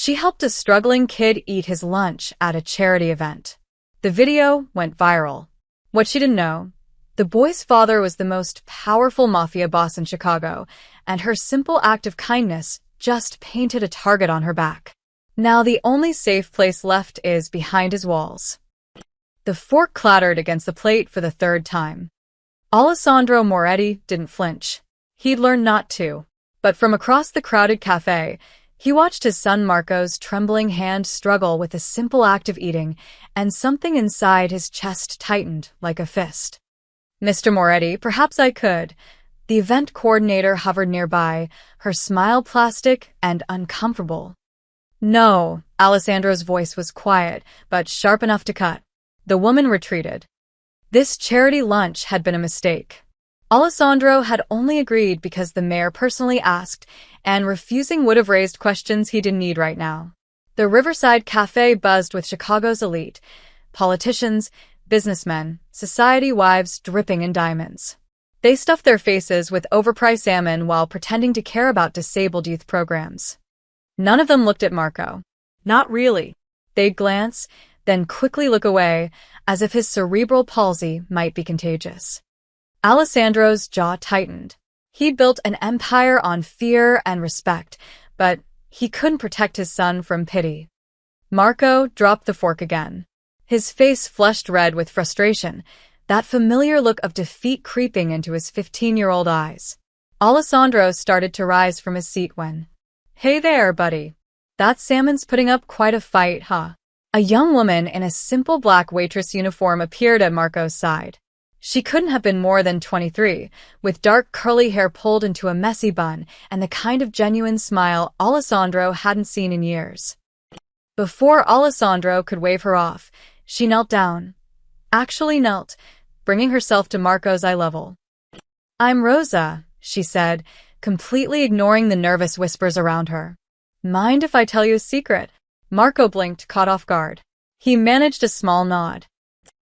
She helped a struggling kid eat his lunch at a charity event. The video went viral. What she didn't know, the boy's father was the most powerful mafia boss in Chicago, and her simple act of kindness just painted a target on her back. Now the only safe place left is behind his walls. The fork clattered against the plate for the third time. Alessandro Moretti didn't flinch. He'd learned not to. But from across the crowded cafe, he watched his son Marco's trembling hand struggle with a simple act of eating, and something inside his chest tightened like a fist. "Mr. Moretti, perhaps I could." The event coordinator hovered nearby, her smile plastic and uncomfortable. "No," Alessandro's voice was quiet, but sharp enough to cut. The woman retreated. This charity lunch had been a mistake. Alessandro had only agreed because the mayor personally asked, and refusing would have raised questions he didn't need right now. The Riverside Cafe buzzed with Chicago's elite, politicians, businessmen, society wives dripping in diamonds. They stuffed their faces with overpriced salmon while pretending to care about disabled youth programs. None of them looked at Marco. Not really. They'd glance, then quickly look away, as if his cerebral palsy might be contagious. Alessandro's jaw tightened. He'd built an empire on fear and respect, but he couldn't protect his son from pity. Marco dropped the fork again. His face flushed red with frustration, that familiar look of defeat creeping into his 15-year-old eyes. Alessandro started to rise from his seat when, "Hey there, buddy. That salmon's putting up quite a fight, huh?" A young woman in a simple black waitress uniform appeared at Marco's side. She couldn't have been more than 23, with dark curly hair pulled into a messy bun and the kind of genuine smile Alessandro hadn't seen in years. Before Alessandro could wave her off, she knelt down. Actually knelt, bringing herself to Marco's eye level. "I'm Rosa," she said, completely ignoring the nervous whispers around her. "Mind if I tell you a secret?" Marco blinked, caught off guard. He managed a small nod.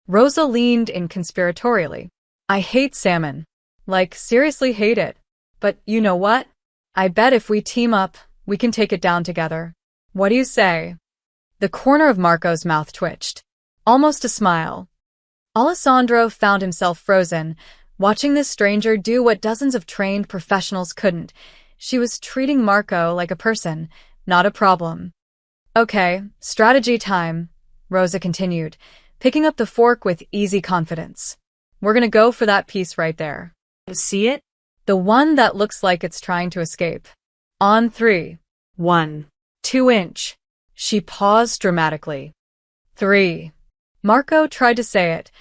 Rosa leaned in conspiratorially. "I hate salmon. Like, seriously hate it. But you know what? I bet if we team up, we can take it down together. What do you say?" The corner of Marco's mouth twitched. Almost a smile. Alessandro found himself frozen, watching this stranger do what dozens of trained professionals couldn't. She was treating Marco like a person, not a problem. "Okay, strategy time," Rosa continued, picking up the fork with easy confidence. "We're gonna go for that piece right there. See it? The one that looks like it's trying to escape. On 3. 1. 2-inch. She paused dramatically. 3. Marco tried to say it,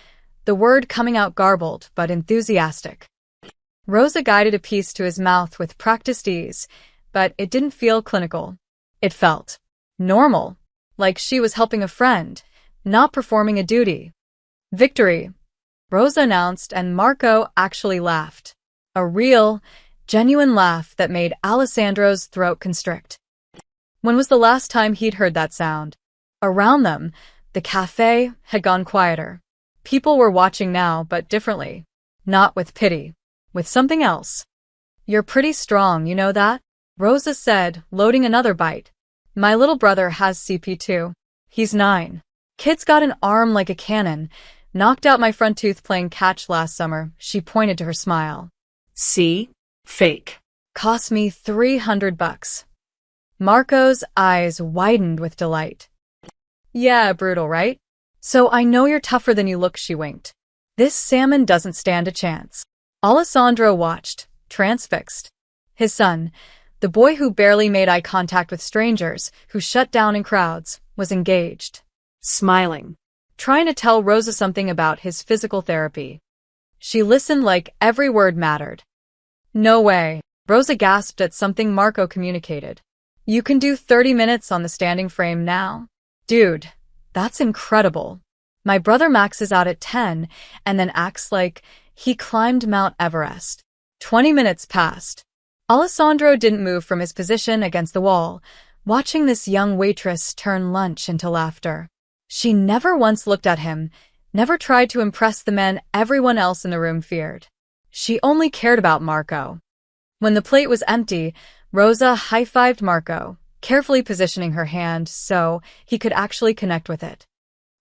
the word coming out garbled but enthusiastic. Rosa guided a piece to his mouth with practiced ease, but it didn't feel clinical. It felt normal, like she was helping a friend, not performing a duty. "Victory," Rosa announced, and Marco actually laughed. A real, genuine laugh that made Alessandro's throat constrict. When was the last time he'd heard that sound? Around them, the cafe had gone quieter. People were watching now, but differently. Not with pity. With something else. "You're pretty strong, you know that?" Rosa said, loading another bite. "My little brother has CP2. He's 9. Kid's got an arm like a cannon. Knocked out my front tooth playing catch last summer." She pointed to her smile. "See? Fake. Cost me $300. Marco's eyes widened with delight. "Yeah, brutal, right? So I know you're tougher than you look," she winked. "This salmon doesn't stand a chance." Alessandro watched, transfixed. His son, the boy who barely made eye contact with strangers, who shut down in crowds, was engaged. Smiling. Trying to tell Rosa something about his physical therapy. She listened like every word mattered. "No way." Rosa gasped at something Marco communicated. "You can do 30 minutes on the standing frame now?" "Dude, that's incredible. My brother maxes out at 10 and then acts like he climbed Mount Everest." 20 minutes passed. Alessandro didn't move from his position against the wall, watching this young waitress turn lunch into laughter. She never once looked at him, never tried to impress the men everyone else in the room feared. She only cared about Marco. When the plate was empty, Rosa high-fived Marco, carefully positioning her hand so he could actually connect with it.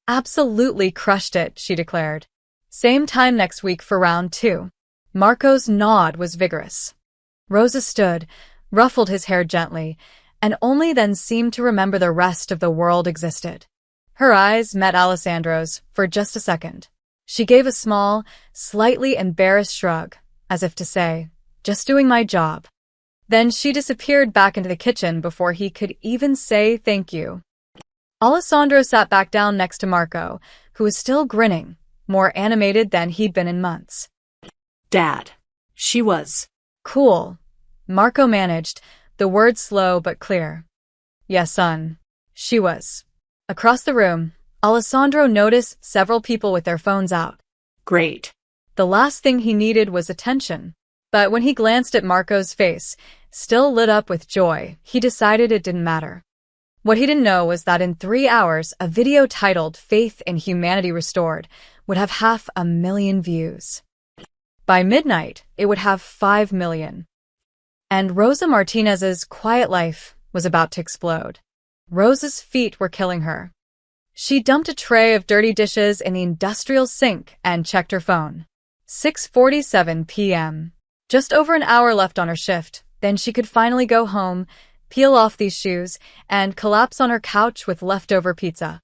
Absolutely crushed it, she declared. Same time next week for round 2. Marco's nod was vigorous. Rosa stood, ruffled his hair gently, and only then seemed to remember the rest of the world existed. Her eyes met Alessandro's for just a second. She gave a small, slightly embarrassed shrug, as if to say, "Just doing my job." Then she disappeared back into the kitchen before he could even say thank you. Alessandro sat back down next to Marco, who was still grinning, more animated than he'd been in months. Dad, she was. Cool. Marco managed, the words slow but clear. Yes, son. She was. Across the room, Alessandro noticed several people with their phones out. Great. The last thing he needed was attention. But when he glanced at Marco's face, still lit up with joy, he decided it didn't matter. What he didn't know was that in 3 hours, a video titled "Faith in Humanity Restored" would have 500,000 views. By midnight, it would have 5 million. And Rosa Martinez's quiet life was about to explode. Rosa's feet were killing her. She dumped a tray of dirty dishes in the industrial sink and checked her phone. 6:47 p.m. Just over an hour left on her shift, then she could finally go home, peel off these shoes, and collapse on her couch with leftover pizza.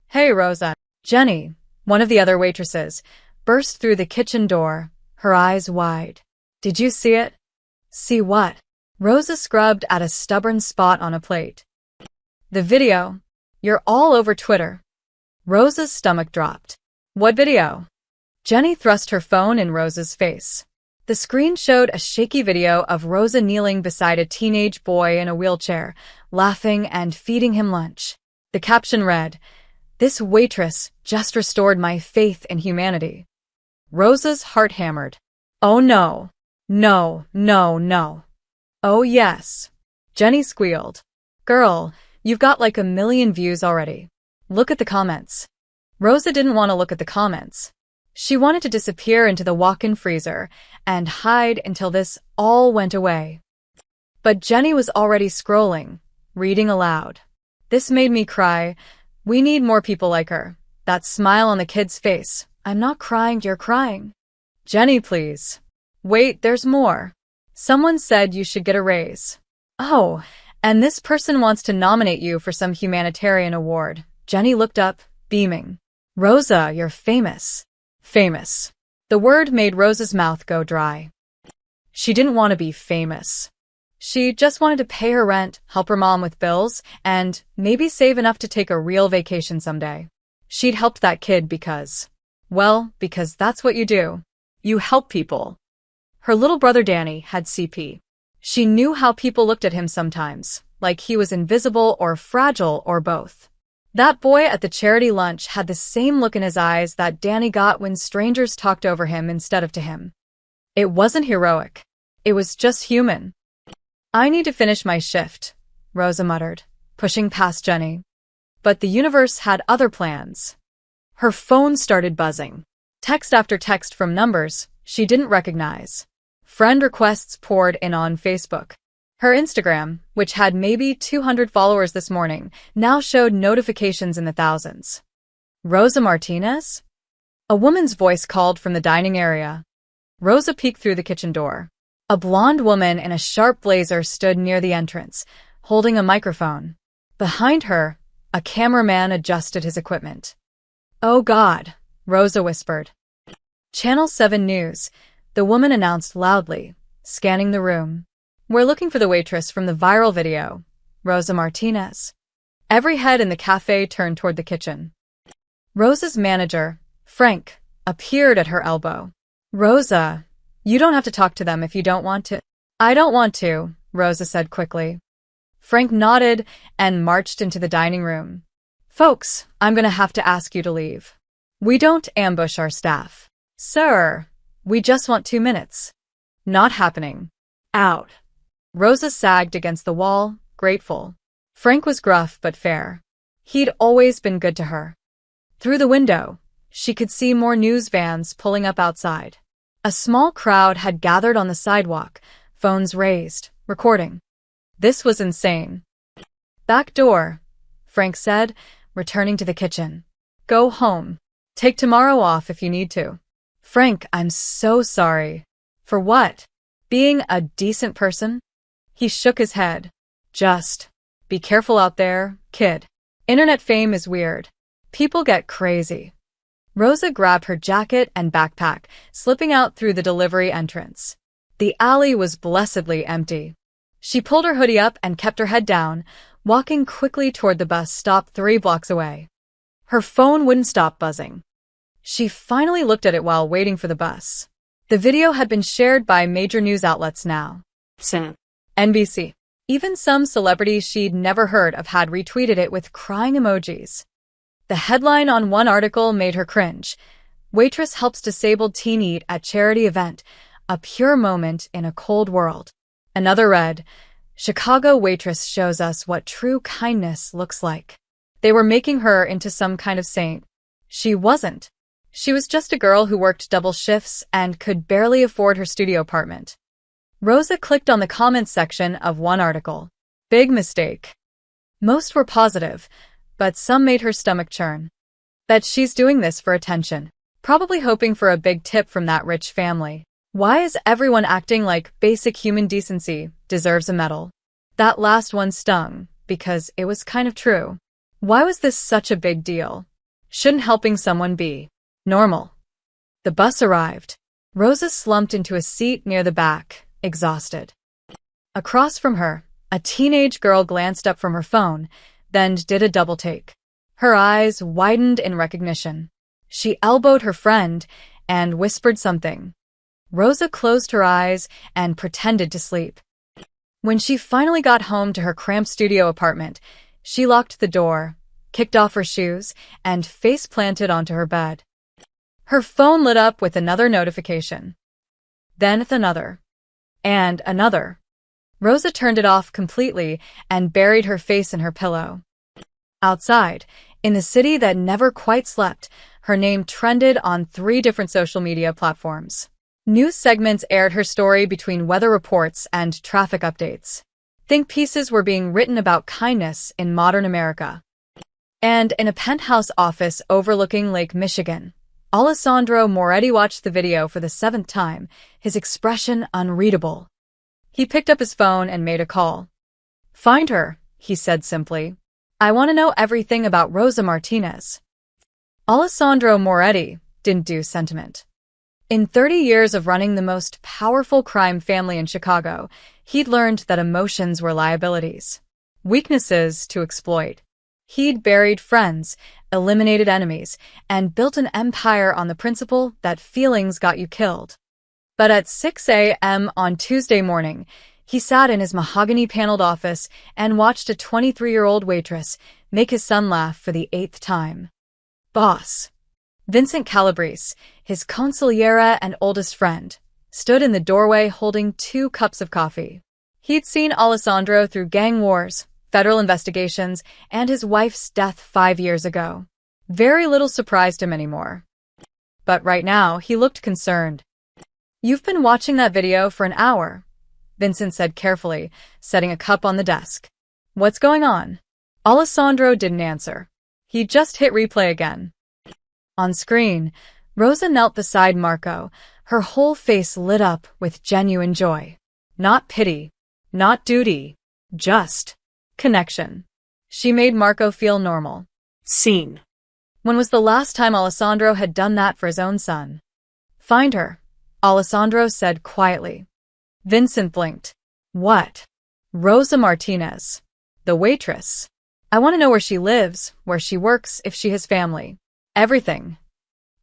Hey, Rosa. Jenny, one of the other waitresses, burst through the kitchen door, her eyes wide. Did you see it? See what? Rosa scrubbed at a stubborn spot on a plate. The video. You're all over Twitter. Rosa's stomach dropped. What video? Jenny thrust her phone in Rosa's face. The screen showed a shaky video of Rosa kneeling beside a teenage boy in a wheelchair, laughing and feeding him lunch. The caption read, "This waitress just restored my faith in humanity." Rosa's heart hammered. Oh no. No, no, no. Oh yes. Jenny squealed. Girl, you've got like 1 million views already. Look at the comments. Rosa didn't want to look at the comments. She wanted to disappear into the walk-in freezer and hide until this all went away. But Jenny was already scrolling, reading aloud. This made me cry. We need more people like her. That smile on the kid's face. I'm not crying, you're crying. Jenny, please. Wait, there's more. Someone said you should get a raise. Oh, and this person wants to nominate you for some humanitarian award. Jenny looked up, beaming. Rosa, you're famous. Famous. The word made Rosa's mouth go dry. She didn't want to be famous. She just wanted to pay her rent, help her mom with bills, and maybe save enough to take a real vacation someday. She'd helped that kid because that's what you do. You help people. Her little brother Danny had CP. She knew how people looked at him sometimes, like he was invisible or fragile or both. That boy at the charity lunch had the same look in his eyes that Danny got when strangers talked over him instead of to him. It wasn't heroic. It was just human. I need to finish my shift, Rosa muttered, pushing past Jenny. But the universe had other plans. Her phone started buzzing. Text after text from numbers she didn't recognize. Friend requests poured in on Facebook. Her Instagram, which had maybe 200 followers this morning, now showed notifications in the thousands. Rosa Martinez? A woman's voice called from the dining area. Rosa peeked through the kitchen door. A blonde woman in a sharp blazer stood near the entrance, holding a microphone. Behind her, a cameraman adjusted his equipment. Oh God, Rosa whispered. Channel 7 News, the woman announced loudly, scanning the room. We're looking for the waitress from the viral video, Rosa Martinez. Every head in the cafe turned toward the kitchen. Rosa's manager, Frank, appeared at her elbow. Rosa, you don't have to talk to them if you don't want to. I don't want to, Rosa said quickly. Frank nodded and marched into the dining room. Folks, I'm going to have to ask you to leave. We don't ambush our staff. Sir, we just want 2 minutes. Not happening. Out. Rosa sagged against the wall, grateful. Frank was gruff but fair. He'd always been good to her. Through the window, she could see more news vans pulling up outside. A small crowd had gathered on the sidewalk, phones raised, recording. This was insane. Back door, Frank said, returning to the kitchen. Go home. Take tomorrow off if you need to. Frank, I'm so sorry. For what? Being a decent person? He shook his head. Just be careful out there, kid. Internet fame is weird. People get crazy. Rosa grabbed her jacket and backpack, slipping out through the delivery entrance. The alley was blessedly empty. She pulled her hoodie up and kept her head down, walking quickly toward the bus stop 3 blocks away. Her phone wouldn't stop buzzing. She finally looked at it while waiting for the bus. The video had been shared by major news outlets now. NBC. Even some celebrities she'd never heard of had retweeted it with crying emojis. The headline on one article made her cringe. Waitress helps disabled teen eat at charity event. A pure moment in a cold world. Another read, Chicago waitress shows us what true kindness looks like. They were making her into some kind of saint. She wasn't. She was just a girl who worked double shifts and could barely afford her studio apartment. Rosa clicked on the comments section of one article. Big mistake. Most were positive, but some made her stomach churn. Bet she's doing this for attention, probably hoping for a big tip from that rich family. Why is everyone acting like basic human decency deserves a medal? That last one stung, because it was kind of true. Why was this such a big deal? Shouldn't helping someone be normal? The bus arrived. Rosa slumped into a seat near the back, exhausted. Across from her, a teenage girl glanced up from her phone, then did a double take. Her eyes widened in recognition. She elbowed her friend and whispered something. Rosa closed her eyes and pretended to sleep. When she finally got home to her cramped studio apartment, she locked the door, kicked off her shoes, and face-planted onto her bed. Her phone lit up with another notification. Then another. And another. Rosa turned it off completely and buried her face in her pillow. Outside, in the city that never quite slept, her name trended on 3 different social media platforms. News segments aired her story between weather reports and traffic updates. Think pieces were being written about kindness in modern America. And in a penthouse office overlooking Lake Michigan, Alessandro Moretti watched the video for the 7th time, his expression unreadable. He picked up his phone and made a call. Find her, he said simply. I want to know everything about Rosa Martinez. Alessandro Moretti didn't do sentiment. In 30 years of running the most powerful crime family in Chicago, he'd learned that emotions were liabilities, weaknesses to exploit. He'd buried friends, eliminated enemies, and built an empire on the principle that feelings got you killed. But at 6 a.m. on Tuesday morning, he sat in his mahogany-paneled office and watched a 23-year-old waitress make his son laugh for the 8th time. Boss. Vincent Calabrese, his consigliere and oldest friend, stood in the doorway holding 2 cups of coffee. He'd seen Alessandro through gang wars, federal investigations, and his wife's death 5 years ago. Very little surprised him anymore. But right now, he looked concerned. You've been watching that video for an hour, Vincent said carefully, setting a cup on the desk. What's going on? Alessandro didn't answer. He just hit replay again. On screen, Rosa knelt beside Marco, her whole face lit up with genuine joy. Not pity, not duty, just connection. She made Marco feel normal. Scene. When was the last time Alessandro had done that for his own son? Find her, Alessandro said quietly. Vincent blinked. What? Rosa Martinez. The waitress. I want to know where she lives, where she works, if she has family. Everything.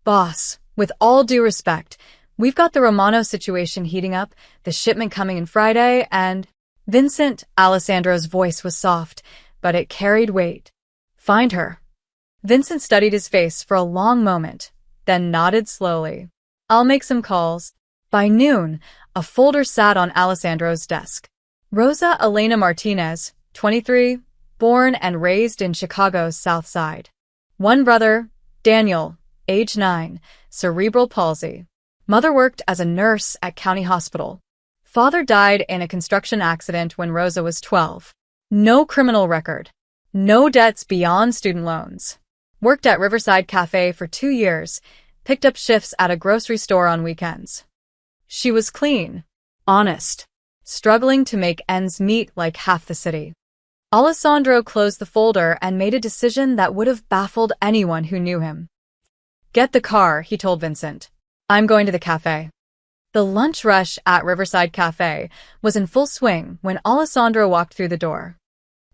Boss, with all due respect, we've got the Romano situation heating up, the shipment coming in Friday, and… Vincent, Alessandro's voice was soft, but it carried weight. Find her. Vincent studied his face for a long moment, then nodded slowly. I'll make some calls. By noon, a folder sat on Alessandro's desk. Rosa Elena Martinez, 23, born and raised in Chicago's South Side. One brother, Daniel, age 9, cerebral palsy. Mother worked as a nurse at County Hospital. Father died in a construction accident when Rosa was 12. No criminal record. No debts beyond student loans. Worked at Riverside Cafe for 2 years. Picked up shifts at a grocery store on weekends. She was clean. Honest. Struggling to make ends meet like half the city. Alessandro closed the folder and made a decision that would have baffled anyone who knew him. Get the car, he told Vincent. I'm going to the cafe. The lunch rush at Riverside Cafe was in full swing when Alessandro walked through the door.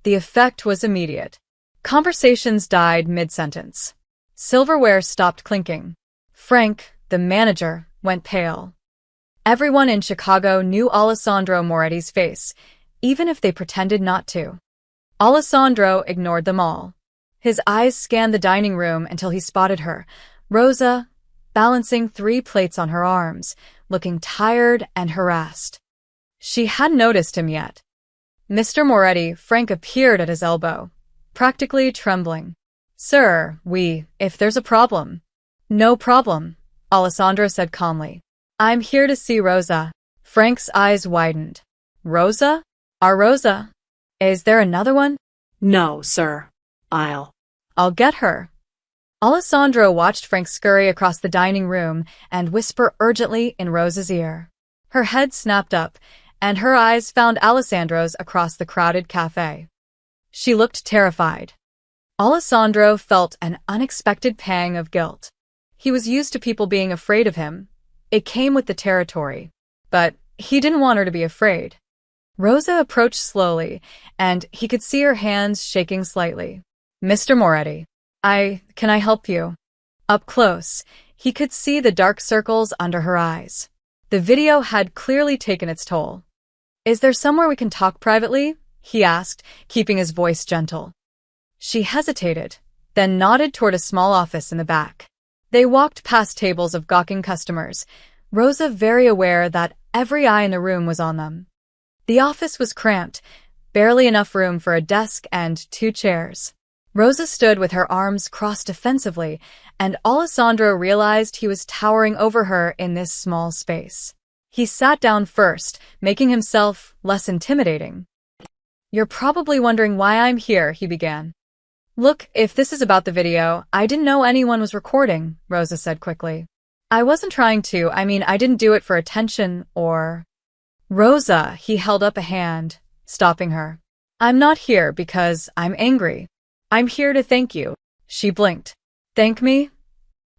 The effect was immediate. Conversations died mid-sentence. Silverware stopped clinking. Frank, the manager, went pale. Everyone in Chicago knew Alessandro Moretti's face, even if they pretended not to. Alessandro ignored them all. His eyes scanned the dining room until he spotted her, Rosa, balancing 3 plates on her arms, looking tired and harassed. She hadn't noticed him yet. Mr. Moretti, Frank appeared at his elbow, practically trembling. Sir, if there's a problem. No problem, Alessandro said calmly. I'm here to see Rosa. Frank's eyes widened. Rosa? Our Rosa? Is there another one? No, sir. I'll get her. Alessandro watched Frank scurry across the dining room and whisper urgently in Rosa's ear. Her head snapped up, and her eyes found Alessandro's across the crowded cafe. She looked terrified. Alessandro felt an unexpected pang of guilt. He was used to people being afraid of him. It came with the territory. But he didn't want her to be afraid. Rosa approached slowly, and he could see her hands shaking slightly. Mr. Moretti, can I help you? Up close, he could see the dark circles under her eyes. The video had clearly taken its toll. Is there somewhere we can talk privately? He asked, keeping his voice gentle. She hesitated, then nodded toward a small office in the back. They walked past tables of gawking customers, Rosa very aware that every eye in the room was on them. The office was cramped, barely enough room for a desk and 2 chairs. Rosa stood with her arms crossed defensively, and Alessandro realized he was towering over her in this small space. He sat down first, making himself less intimidating. You're probably wondering why I'm here, he began. Look, if this is about the video, I didn't know anyone was recording, Rosa said quickly. I wasn't trying to, I didn't do it for attention or... Rosa, he held up a hand, stopping her. I'm not here because I'm angry. I'm here to thank you. She blinked. Thank me?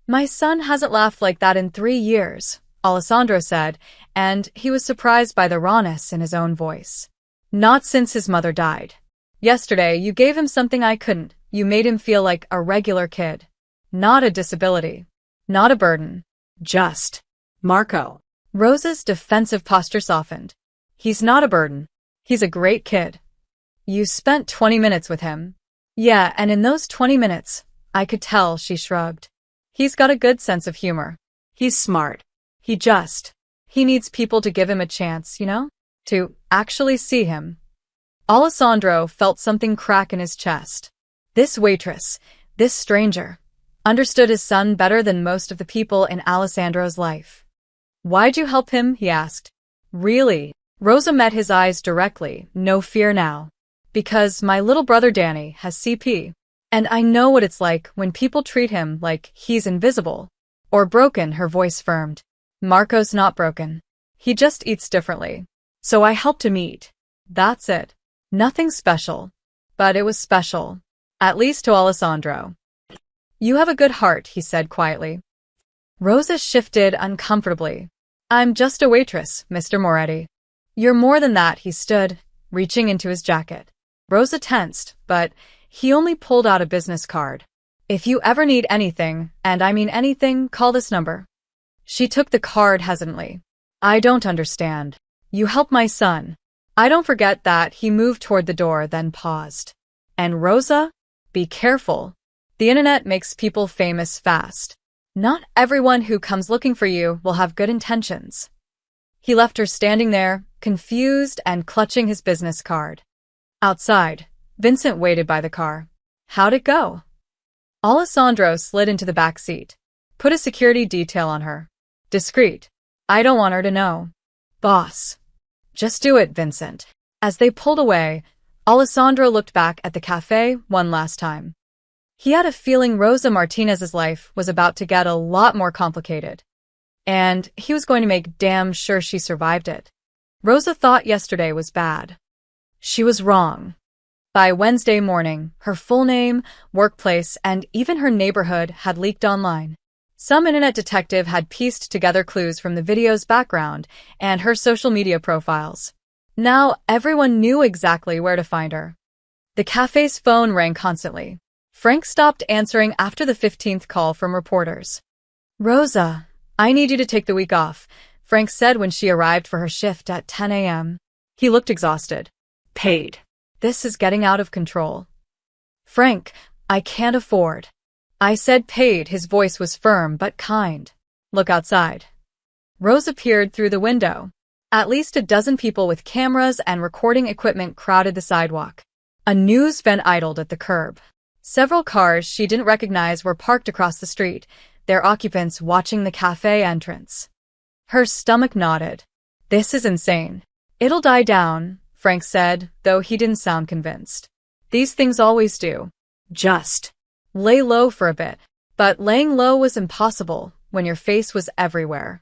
My son hasn't laughed like that in 3 years, Alessandro said, and he was surprised by the rawness in his own voice. Not since his mother died. Yesterday, you gave him something I couldn't. You made him feel like a regular kid. Not a disability. Not a burden. Just. Marco. Rosa's defensive posture softened. He's not a burden. He's a great kid. You spent 20 minutes with him. Yeah, and in those 20 minutes, I could tell, she shrugged. He's got a good sense of humor. He's smart. He needs people to give him a chance, to actually see him. Alessandro felt something crack in his chest. This waitress, this stranger, understood his son better than most of the people in Alessandro's life. Why'd you help him? He asked. Really? Rosa met his eyes directly, no fear now. Because my little brother Danny has CP. And I know what it's like when people treat him like he's invisible. Or broken, her voice firmed. Marco's not broken. He just eats differently. So I helped him eat. That's it. Nothing special. But it was special. At least to Alessandro. You have a good heart, he said quietly. Rosa shifted uncomfortably. I'm just a waitress, Mr. Moretti. You're more than that, he stood, reaching into his jacket. Rosa tensed, but he only pulled out a business card. If you ever need anything, and I mean anything, call this number. She took the card hesitantly. I don't understand. You help my son. I don't forget that. He moved toward the door, then paused. And Rosa? Be careful. The internet makes people famous fast. Not everyone who comes looking for you will have good intentions. He left her standing there, confused and clutching his business card. Outside, Vincent waited by the car. How'd it go? Alessandro slid into the back seat. Put a security detail on her. Discreet. I don't want her to know. Boss. Just do it, Vincent. As they pulled away, Alessandro looked back at the cafe one last time. He had a feeling Rosa Martinez's life was about to get a lot more complicated. And he was going to make damn sure she survived it. Rosa thought yesterday was bad. She was wrong. By Wednesday morning, her full name, workplace, and even her neighborhood had leaked online. Some internet detective had pieced together clues from the video's background and her social media profiles. Now everyone knew exactly where to find her. The cafe's phone rang constantly. Frank stopped answering after the 15th call from reporters. "Rosa, I need you to take the week off," Frank said when she arrived for her shift at 10 a.m. He looked exhausted. Paid. "This is getting out of control." "Frank, I can't afford." "I said paid." His voice was firm but kind. "Look outside." Rosa peered through the window. At least a dozen people with cameras and recording equipment crowded the sidewalk. A news van idled at the curb. Several cars she didn't recognize were parked across the street, their occupants watching the cafe entrance. Her stomach knotted. "This is insane." "It'll die down," Frank said, though he didn't sound convinced. "These things always do. Just lay low for a bit." But laying low was impossible when your face was everywhere.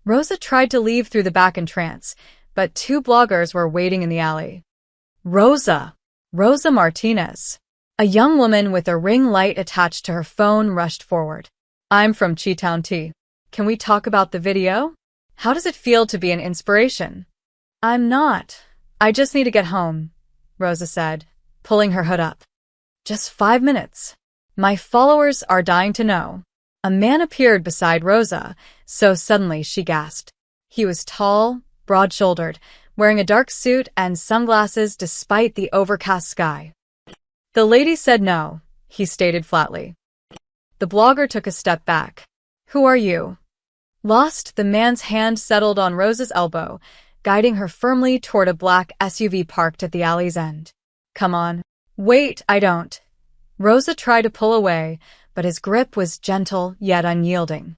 Rosa tried to leave through the back entrance, but two bloggers were waiting in the alley. Rosa Martinez. A young woman with a ring light attached to her phone rushed forward. "I'm from Chi-Town Tea. Can we talk about the video? How does it feel to be an inspiration?" "I'm not. I just need to get home," Rosa said, pulling her hood up. "Just 5 minutes. My followers are dying to know." A man appeared beside Rosa, so suddenly she gasped. He was tall, broad-shouldered, wearing a dark suit and sunglasses despite the overcast sky. "The lady said no," he stated flatly. The blogger took a step back. "Who are you?" Lost, the man's hand settled on Rosa's elbow, guiding her firmly toward a black SUV parked at the alley's end. "Come on." "Wait, I don't." Rosa tried to pull away, but his grip was gentle yet unyielding.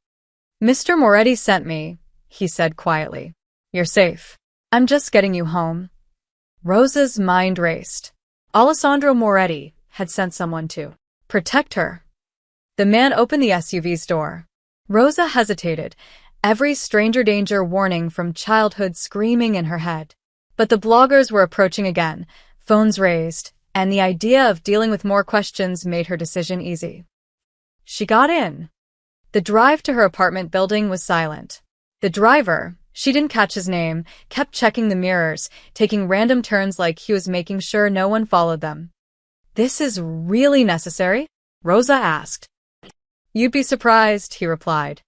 "Mr. Moretti sent me," he said quietly. "You're safe. I'm just getting you home." Rosa's mind raced. Alessandro Moretti had sent someone to protect her. The man opened the SUV's door. Rosa hesitated, every stranger danger warning from childhood screaming in her head. But the bloggers were approaching again, phones raised, and the idea of dealing with more questions made her decision easy. She got in. The drive to her apartment building was silent. The driver, she didn't catch his name, kept checking the mirrors, taking random turns like he was making sure no one followed them. "This is really necessary?" Rosa asked. "You'd be surprised," he replied.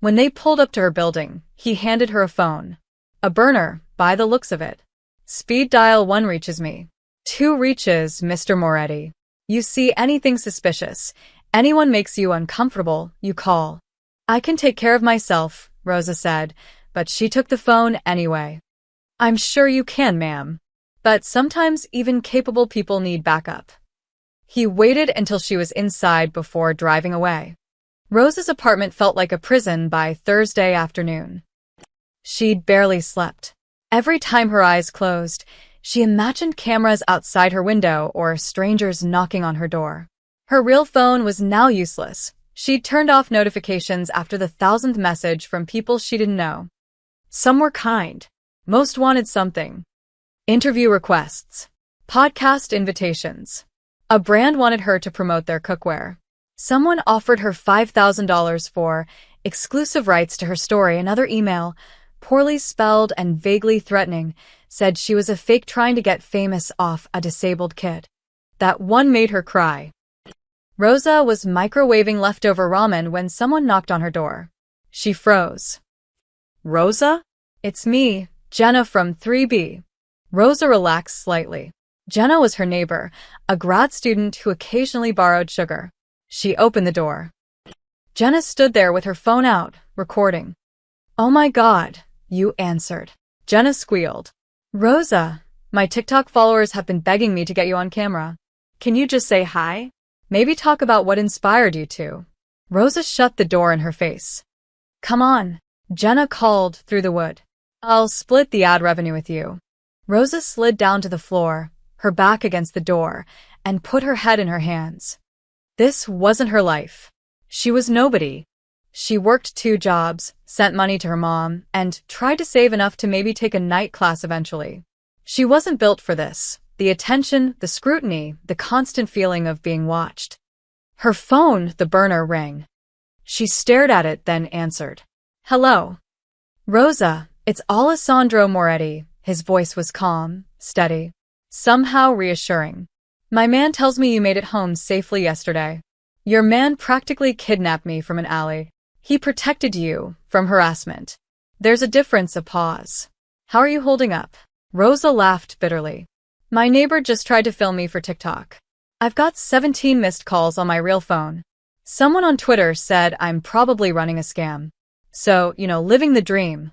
When they pulled up to her building, he handed her a phone. "A burner, by the looks of it. Speed dial 1 reaches me." "2 reaches, Mr. Moretti. You see anything suspicious, anyone makes you uncomfortable, you call." "I can take care of myself," Rosa said, but she took the phone anyway. "I'm sure you can, ma'am. But sometimes even capable people need backup." He waited until she was inside before driving away. Rosa's apartment felt like a prison by Thursday afternoon. She'd barely slept. Every time her eyes closed, she imagined cameras outside her window or strangers knocking on her door. Her real phone was now useless. She'd turned off notifications after the 1,000th message from people she didn't know. Some were kind. Most wanted something. Interview requests. Podcast invitations. A brand wanted her to promote their cookware. Someone offered her $5,000 for exclusive rights to her story. Another email, poorly spelled and vaguely threatening, said she was a fake trying to get famous off a disabled kid. That one made her cry. Rosa was microwaving leftover ramen when someone knocked on her door. She froze. "Rosa?" "It's me, Jenna from 3B. Rosa relaxed slightly. Jenna was her neighbor, a grad student who occasionally borrowed sugar. She opened the door. Jenna stood there with her phone out, recording. "Oh my God," you answered. Jenna squealed. "Rosa, my TikTok followers have been begging me to get you on camera. Can you just say hi? Maybe talk about what inspired you to." Rosa shut the door in her face. "Come on," Jenna called through the wood. "I'll split the ad revenue with you." Rosa slid down to the floor, her back against the door, and put her head in her hands. This wasn't her life. She was nobody. She worked 2 jobs, sent money to her mom, and tried to save enough to maybe take a night class eventually. She wasn't built for this. The attention, the scrutiny, the constant feeling of being watched. Her phone, the burner, rang. She stared at it, then answered. Hello. Rosa, it's Alessandro Moretti. His voice was calm, steady, somehow reassuring. My man tells me you made it home safely yesterday. Your man practically kidnapped me from an alley. He protected you from harassment. There's a difference, a pause. How are you holding up? Rosa laughed bitterly. My neighbor just tried to film me for TikTok. I've got 17 missed calls on my real phone. Someone on Twitter said I'm probably running a scam. So, living the dream.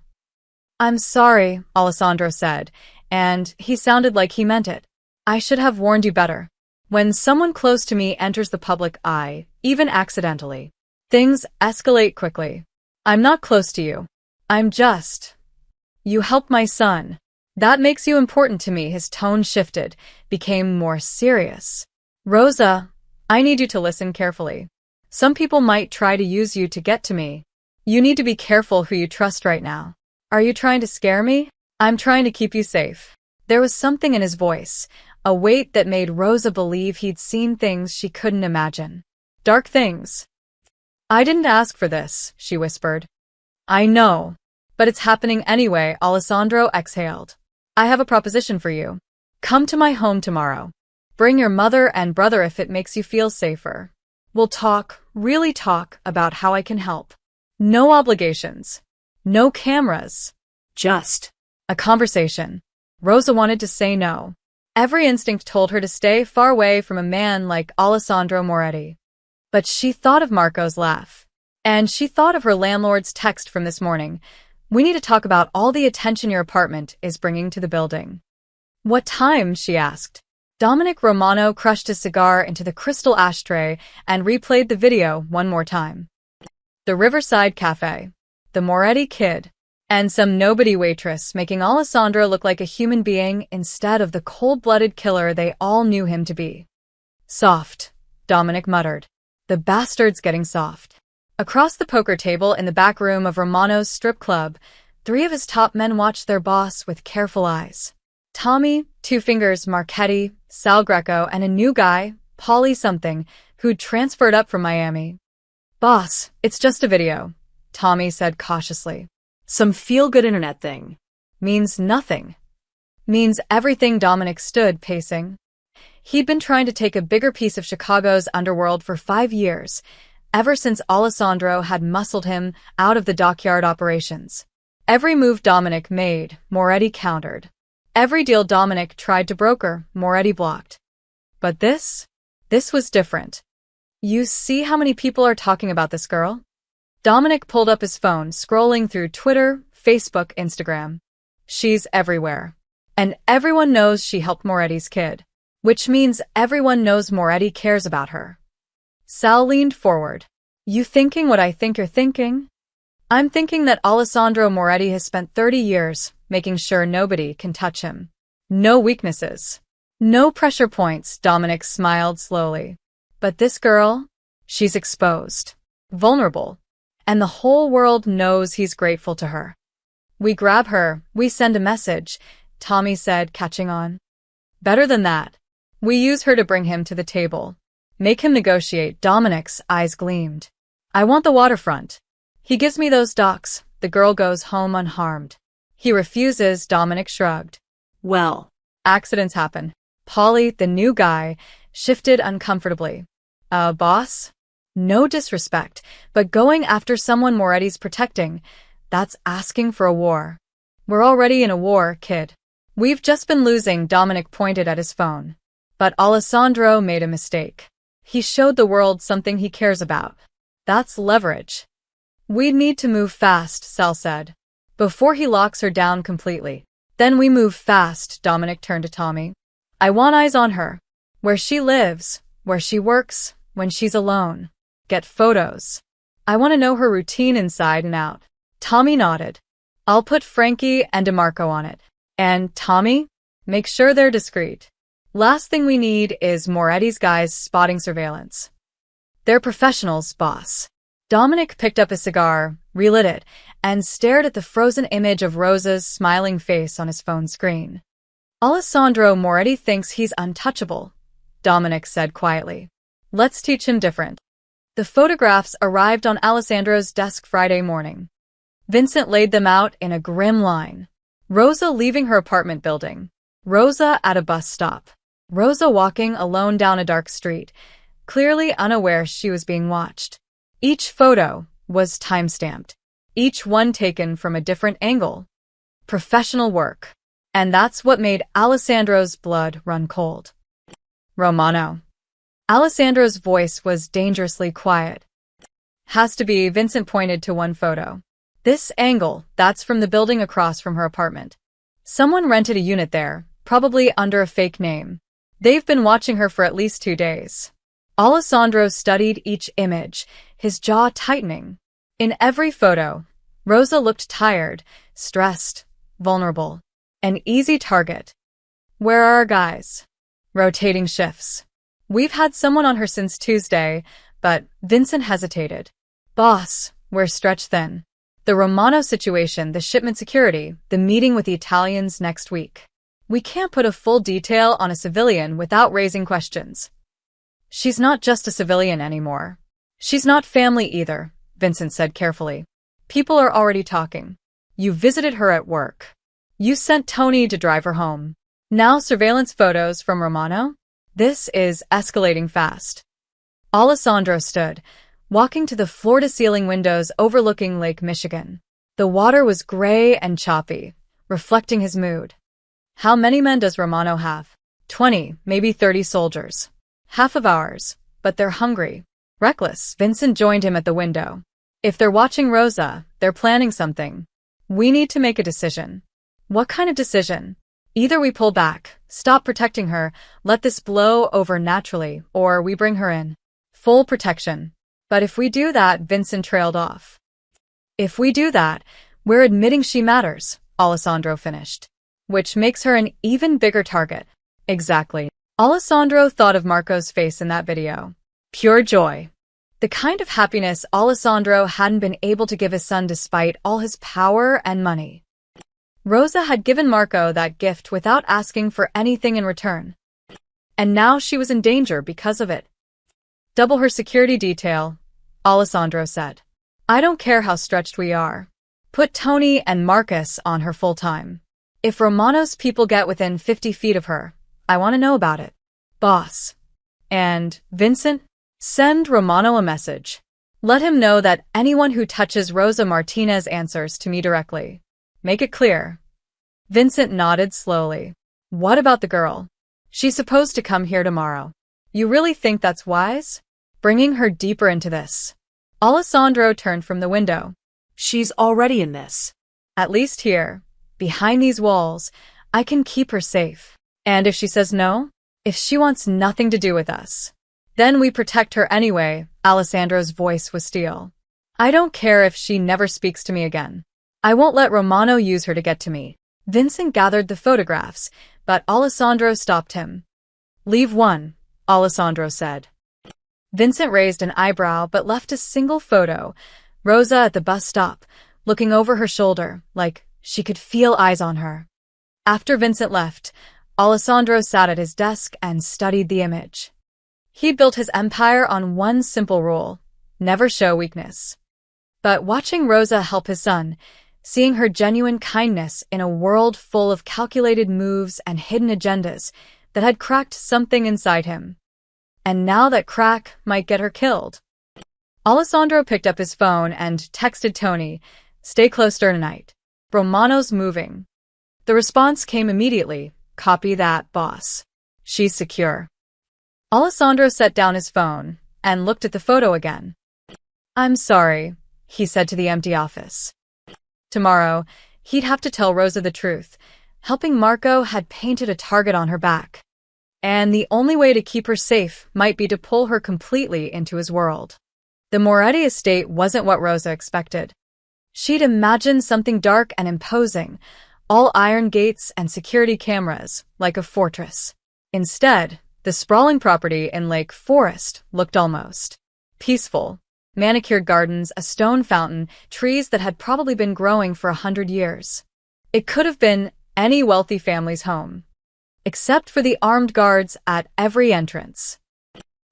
I'm sorry, Alessandro said, and he sounded like he meant it. I should have warned you better. When someone close to me enters the public eye, even accidentally, things escalate quickly. I'm not close to you. I'm just. You helped my son. That makes you important to me. His tone shifted, became more serious. Rosa, I need you to listen carefully. Some people might try to use you to get to me. You need to be careful who you trust right now. Are you trying to scare me? I'm trying to keep you safe. There was something in his voice, a weight that made Rosa believe he'd seen things she couldn't imagine. Dark things. I didn't ask for this, she whispered. I know. But it's happening anyway, Alessandro exhaled. I have a proposition for you. Come to my home tomorrow. Bring your mother and brother if it makes you feel safer. We'll talk, really talk, about how I can help. No obligations. No cameras. Just a conversation. Rosa wanted to say no. Every instinct told her to stay far away from a man like Alessandro Moretti. But she thought of Marco's laugh. And she thought of her landlord's text from this morning. We need to talk about all the attention your apartment is bringing to the building. What time? She asked. Dominic Romano crushed his cigar into the crystal ashtray and replayed the video one more time. The Riverside Cafe. The Moretti kid. And some nobody waitress making Alessandro look like a human being instead of the cold-blooded killer they all knew him to be. Soft, Dominic muttered. The bastard's getting soft. Across the poker table in the back room of Romano's strip club, 3 of his top men watched their boss with careful eyes. Tommy, Two Fingers Marchetti, Sal Greco, and a new guy, Paulie something, who'd transferred up from Miami. Boss, it's just a video, Tommy said cautiously. some feel-good internet thing. Means nothing. Means everything. Dominic stood pacing. He'd been trying to take a bigger piece of Chicago's underworld for 5 years, ever since Alessandro had muscled him out of the dockyard operations. Every move Dominic made, Moretti countered. Every deal Dominic tried to broker, Moretti blocked. But this was different. You see how many people are talking about this girl? Dominic pulled up his phone, scrolling through Twitter, Facebook, Instagram. She's everywhere. And everyone knows she helped Moretti's kid. Which means everyone knows Moretti cares about her. Sal leaned forward. You thinking what I think you're thinking? I'm thinking that Alessandro Moretti has spent 30 years making sure nobody can touch him. No weaknesses. No pressure points, Dominic smiled slowly. But this girl, she's exposed. Vulnerable. And the whole world knows he's grateful to her. We grab her, we send a message, Tommy said, catching on. Better than that. We use her to bring him to the table. Make him negotiate. Dominic's eyes gleamed. I want the waterfront. He gives me those docks. The girl goes home unharmed. He refuses. Dominic shrugged. Well, accidents happen. Paulie, the new guy, shifted uncomfortably. Boss? No disrespect, but going after someone Moretti's protecting, that's asking for a war. We're already in a war, kid. We've just been losing. Dominic pointed at his phone. But Alessandro made a mistake. He showed the world something he cares about. That's leverage. We need to move fast, Sal said. Before he locks her down completely. Then we move fast. Dominic turned to Tommy. I want eyes on her. Where she lives, where she works, when she's alone. Get photos. I want to know her routine inside and out. Tommy nodded. I'll put Frankie and DeMarco on it. And, Tommy, make sure they're discreet. Last thing we need is Moretti's guys spotting surveillance. They're professionals, boss. Dominic picked up a cigar, relit it, and stared at the frozen image of Rosa's smiling face on his phone screen. Alessandro Moretti thinks he's untouchable, Dominic said quietly. Let's teach him different. The photographs arrived on Alessandro's desk Friday morning. Vincent laid them out in a grim line. Rosa leaving her apartment building. Rosa at a bus stop. Rosa walking alone down a dark street, clearly unaware she was being watched. Each photo was time-stamped, each one taken from a different angle. Professional work. And that's what made Alessandro's blood run cold. Romano. Alessandro's voice was dangerously quiet. Has to be, Vincent pointed to one photo. This angle, that's from the building across from her apartment. Someone rented a unit there, probably under a fake name. They've been watching her for at least 2 days. Alessandro studied each image, his jaw tightening. In every photo, Rosa looked tired, stressed, vulnerable. An easy target. Where are our guys? Rotating shifts. We've had someone on her since Tuesday, but Vincent hesitated. Boss, we're stretched thin. The Romano situation, the shipment security, the meeting with the Italians next week. We can't put a full detail on a civilian without raising questions. She's not just a civilian anymore. She's not family either, Vincent said carefully. People are already talking. You visited her at work. You sent Tony to drive her home. Now surveillance photos from Romano? This is escalating fast. Alessandro stood, walking to the floor-to-ceiling windows overlooking Lake Michigan. The water was gray and choppy, reflecting his mood. How many men does Romano have? 20, maybe 30 soldiers. Half of ours, but they're hungry. Reckless, Vincent joined him at the window. If they're watching Rosa, they're planning something. We need to make a decision. What kind of decision? Either we pull back, stop protecting her, let this blow over naturally, or we bring her in. Full protection. But if we do that, Vincent trailed off. If we do that, we're admitting she matters, Alessandro finished. Which makes her an even bigger target. Exactly. Alessandro thought of Marco's face in that video. Pure joy. The kind of happiness Alessandro hadn't been able to give his son despite all his power and money. Rosa had given Marco that gift without asking for anything in return. And now she was in danger because of it. Double her security detail, Alessandro said. I don't care how stretched we are. Put Tony and Marcus on her full-time. If Romano's people get within 50 feet of her, I want to know about it. Boss. And, Vincent, send Romano a message. Let him know that anyone who touches Rosa Martinez answers to me directly. Make it clear. Vincent nodded slowly. What about the girl? She's supposed to come here tomorrow. You really think that's wise? Bringing her deeper into this. Alessandro turned from the window. She's already in this. At least here, behind these walls, I can keep her safe. And if she says no? If she wants nothing to do with us? Then we protect her anyway, Alessandro's voice was steel. I don't care if she never speaks to me again. I won't let Romano use her to get to me. Vincent gathered the photographs, but Alessandro stopped him. Leave one, Alessandro said. Vincent raised an eyebrow but left a single photo, Rosa at the bus stop, looking over her shoulder, like she could feel eyes on her. After Vincent left, Alessandro sat at his desk and studied the image. He'd built his empire on one simple rule: never show weakness. But watching Rosa help his son, seeing her genuine kindness in a world full of calculated moves and hidden agendas that had cracked something inside him. And now that crack might get her killed. Alessandro picked up his phone and texted Tony, "Stay close tonight. Romano's moving." The response came immediately, "Copy that, boss. She's secure." Alessandro set down his phone and looked at the photo again. "I'm sorry," he said to the empty office. Tomorrow, he'd have to tell Rosa the truth. Helping Marco had painted a target on her back. And the only way to keep her safe might be to pull her completely into his world. The Moretti estate wasn't what Rosa expected. She'd imagined something dark and imposing, all iron gates and security cameras, like a fortress. Instead, the sprawling property in Lake Forest looked almost peaceful. Manicured gardens, a stone fountain, trees that had probably been growing for 100 years. It could have been any wealthy family's home, except for the armed guards at every entrance.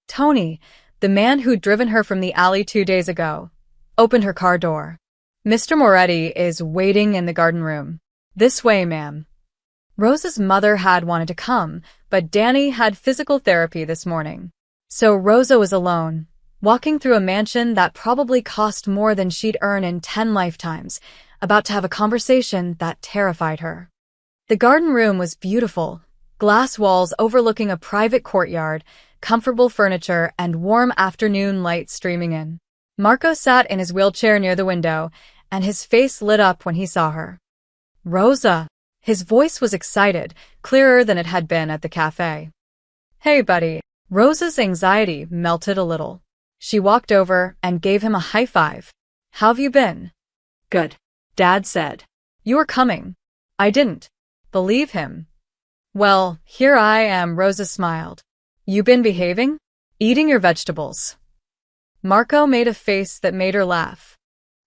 Tony, the man who'd driven her from the alley 2 days ago, opened her car door. Mr. Moretti is waiting in the garden room. This way, ma'am. Rosa's mother had wanted to come, but Danny had physical therapy this morning. So Rosa was alone, walking through a mansion that probably cost more than she'd earn in 10 lifetimes, about to have a conversation that terrified her. The garden room was beautiful, glass walls overlooking a private courtyard, comfortable furniture, and warm afternoon light streaming in. Marco sat in his wheelchair near the window, and his face lit up when he saw her. Rosa! His voice was excited, clearer than it had been at the cafe. Hey, buddy. Rosa's anxiety melted a little. She walked over and gave him a high five. How've you been? Good. Dad said. You were coming. I didn't believe him. Well, here I am, Rosa smiled. You been behaving? Eating your vegetables. Marco made a face that made her laugh.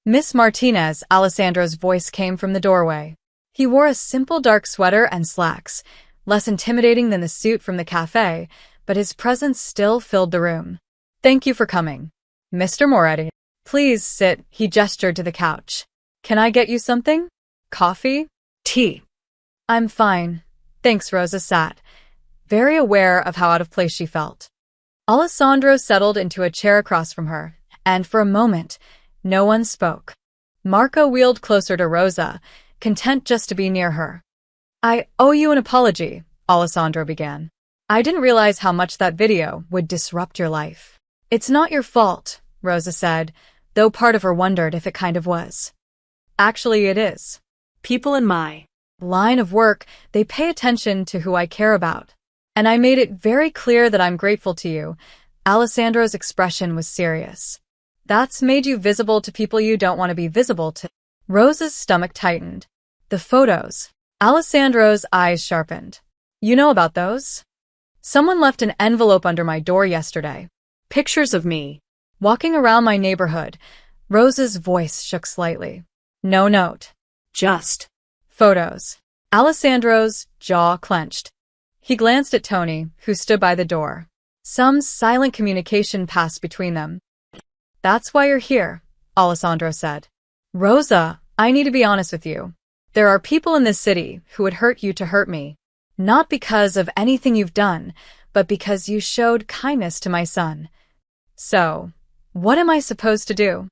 Miss Martinez, Alessandro's voice came from the doorway. He wore a simple dark sweater and slacks, less intimidating than the suit from the cafe, but his presence still filled the room. Thank you for coming. Mr. Moretti. Please sit, he gestured to the couch. Can I get you something? Coffee? Tea. I'm fine. Thanks, Rosa sat, very aware of how out of place she felt. Alessandro settled into a chair across from her, and for a moment, no one spoke. Marco wheeled closer to Rosa, content just to be near her. I owe you an apology, Alessandro began. I didn't realize how much that video would disrupt your life. It's not your fault, Rosa said, though part of her wondered if it kind of was. Actually, it is. People in my line of work, they pay attention to who I care about. And I made it very clear that I'm grateful to you. Alessandro's expression was serious. That's made you visible to people you don't want to be visible to. Rosa's stomach tightened. The photos. Alessandro's eyes sharpened. You know about those? Someone left an envelope under my door yesterday. Pictures of me walking around my neighborhood. Rosa's voice shook slightly. No note. Just photos. Alessandro's jaw clenched. He glanced at Tony, who stood by the door. Some silent communication passed between them. That's why you're here, Alessandro said. Rosa, I need to be honest with you. There are people in this city who would hurt you to hurt me. Not because of anything you've done, but because you showed kindness to my son. So, what am I supposed to do?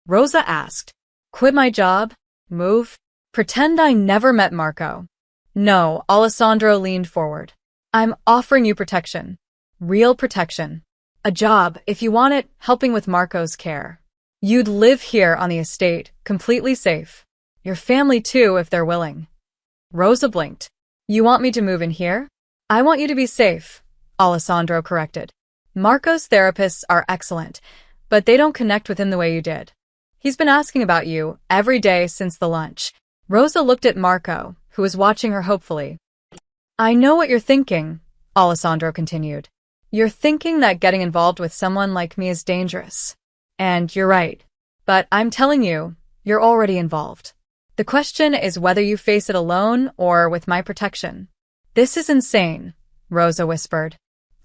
Rosa asked. Quit my job? Move? Pretend I never met Marco? No, Alessandro leaned forward. I'm offering you protection. Real protection. A job, if you want it, helping with Marco's care. You'd live here on the estate, completely safe. Your family too, if they're willing. Rosa blinked. You want me to move in here? I want you to be safe, Alessandro corrected. Marco's therapists are excellent, but they don't connect with him the way you did. He's been asking about you every day since the lunch. Rosa looked at Marco, who was watching her hopefully. I know what you're thinking, Alessandro continued. You're thinking that getting involved with someone like me is dangerous. And you're right. But I'm telling you, you're already involved. The question is whether you face it alone or with my protection. This is insane, Rosa whispered.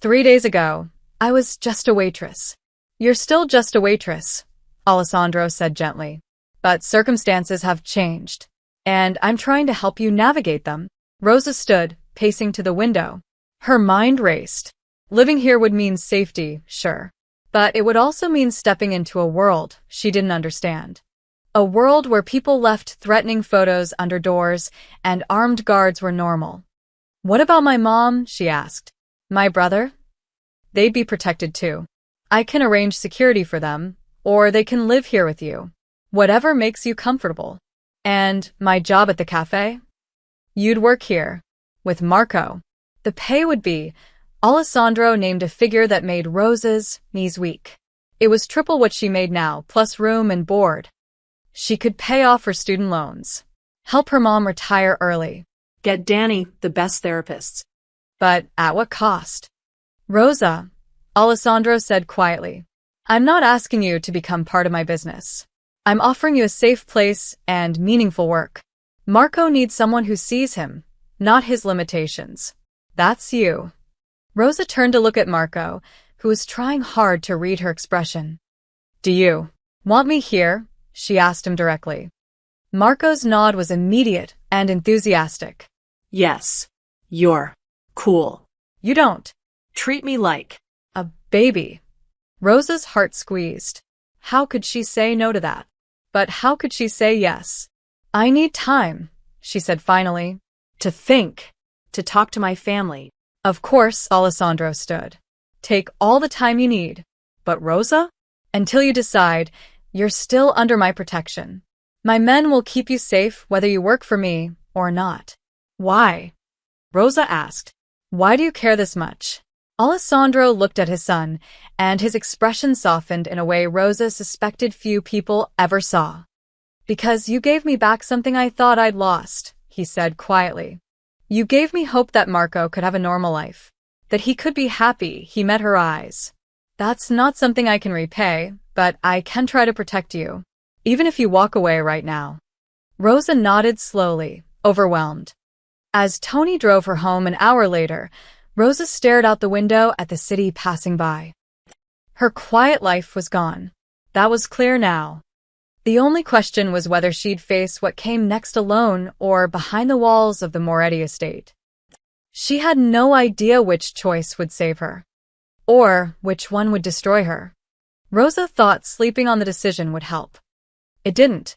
3 days ago, I was just a waitress. You're still just a waitress, Alessandro said gently. But circumstances have changed, and I'm trying to help you navigate them. Rosa stood, pacing to the window. Her mind raced. Living here would mean safety, sure. But it would also mean stepping into a world she didn't understand. A world where people left threatening photos under doors and armed guards were normal. What about my mom? She asked. My brother? They'd be protected too. I can arrange security for them, or they can live here with you. Whatever makes you comfortable. And my job at the cafe? You'd work here. With Marco. The pay would be... Alessandro named a figure that made Rosa's knees weak. It was triple what she made now, plus room and board. She could pay off her student loans. Help her mom retire early. Get Danny the best therapists. But at what cost? Rosa, Alessandro said quietly, I'm not asking you to become part of my business. I'm offering you a safe place and meaningful work. Marco needs someone who sees him, not his limitations. That's you. Rosa turned to look at Marco, who was trying hard to read her expression. Do you want me here? She asked him directly. Marco's nod was immediate and enthusiastic. Yes. You're cool. You don't Treat me like a baby. Rosa's heart squeezed. How could she say no to that? But how could she say yes? I need time, she said finally. to think, to talk to my family. Of course, Alessandro stood. Take all the time you need. But Rosa? Until you decide, you're still under my protection. My men will keep you safe whether you work for me or not. Why? Rosa asked. Why do you care this much? Alessandro looked at his son, and his expression softened in a way Rosa suspected few people ever saw. Because you gave me back something I thought I'd lost, he said quietly. You gave me hope that Marco could have a normal life, that he could be happy. He met her eyes. That's not something I can repay, but I can try to protect you, even if you walk away right now. Rosa nodded slowly, overwhelmed. As Tony drove her home an hour later, Rosa stared out the window at the city passing by. Her quiet life was gone. That was clear now. The only question was whether she'd face what came next alone or behind the walls of the Moretti estate. She had no idea which choice would save her, or which one would destroy her. Rosa thought sleeping on the decision would help. It didn't.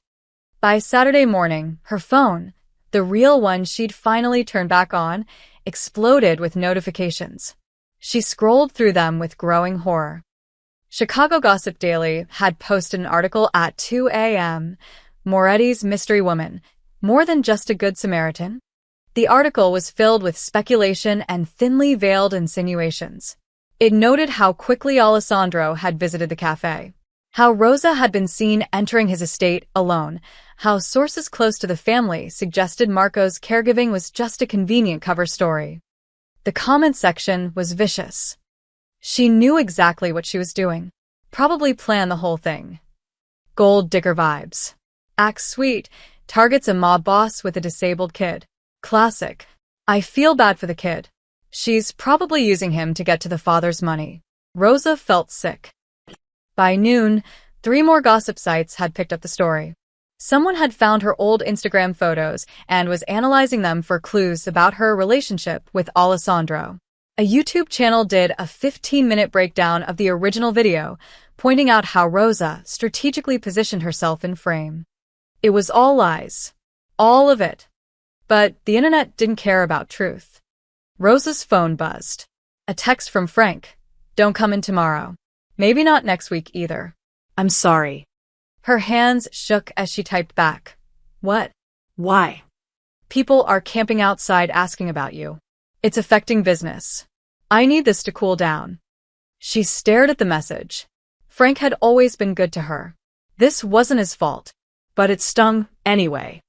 By Saturday morning, her phone, the real one she'd finally turned back on, exploded with notifications. She scrolled through them with growing horror. Chicago Gossip Daily had posted an article at 2 a.m. Moretti's mystery woman, more than just a good Samaritan? The article was filled with speculation and thinly veiled insinuations. It noted how quickly Alessandro had visited the cafe, how Rosa had been seen entering his estate alone, how sources close to the family suggested Marco's caregiving was just a convenient cover story. The comment section was vicious. She knew exactly what she was doing. Probably planned the whole thing. Gold digger vibes. Acts sweet, targets a mob boss with a disabled kid. Classic. I feel bad for the kid. She's probably using him to get to the father's money. Rosa felt sick. By noon, 3 more gossip sites had picked up the story. Someone had found her old Instagram photos and was analyzing them for clues about her relationship with Alessandro. A YouTube channel did a 15-minute breakdown of the original video, pointing out how Rosa strategically positioned herself in frame. It was all lies. All of it. But the internet didn't care about truth. Rosa's phone buzzed. A text from Frank. Don't come in tomorrow. Maybe not next week either. I'm sorry. Her hands shook as she typed back. What? Why? People are camping outside asking about you. It's affecting business. I need this to cool down. She stared at the message. Frank had always been good to her. This wasn't his fault. But it stung anyway.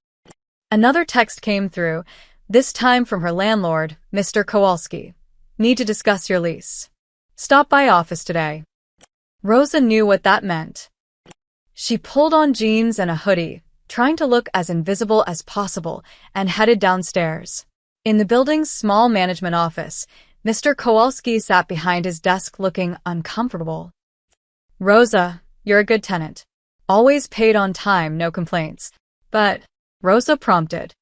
Another text came through, this time from her landlord, Mr. Kowalski. Need to discuss your lease. Stop by office today. Rosa knew what that meant. She pulled on jeans and a hoodie, trying to look as invisible as possible, and headed downstairs. In the building's small management office, Mr. Kowalski sat behind his desk looking uncomfortable. Rosa, you're a good tenant. Always paid on time, no complaints. But, Rosa prompted.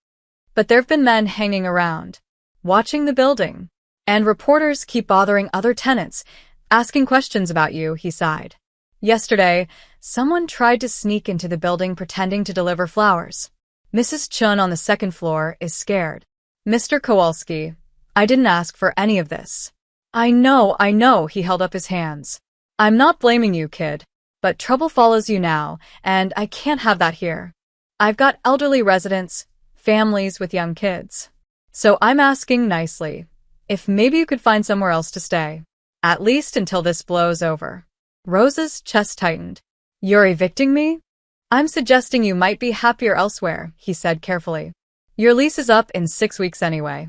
But there've been men hanging around, watching the building. And reporters keep bothering other tenants, asking questions about you, he sighed. Yesterday, someone tried to sneak into the building pretending to deliver flowers. Mrs. Chun on the second floor is scared. Mr. Kowalski, I didn't ask for any of this. I know, he held up his hands. I'm not blaming you, kid. But trouble follows you now, and I can't have that here. I've got elderly residents, families with young kids. So I'm asking nicely, if maybe you could find somewhere else to stay. At least until this blows over. Rosa's chest tightened. You're evicting me? I'm suggesting you might be happier elsewhere, he said carefully. Your lease is up in 6 weeks anyway.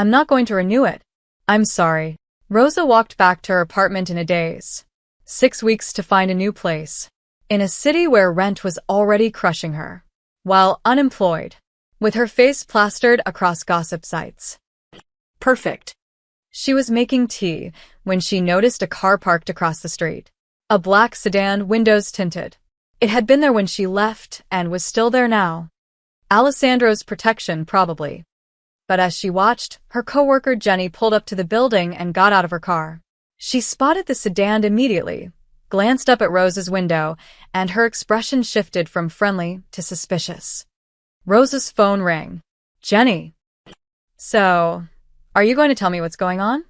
I'm not going to renew it. I'm sorry. Rosa walked back to her apartment in a daze. 6 weeks to find a new place. In a city where rent was already crushing her. While unemployed. With her face plastered across gossip sites. Perfect. She was making tea when she noticed a car parked across the street. A black sedan, windows tinted. It had been there when she left and was still there now. Alessandro's protection, probably. But as she watched, her coworker Jenny pulled up to the building and got out of her car. She spotted the sedan immediately, glanced up at Rosa's window, and her expression shifted from friendly to suspicious. Rosa's phone rang. Jenny. So, are you going to tell me what's going on?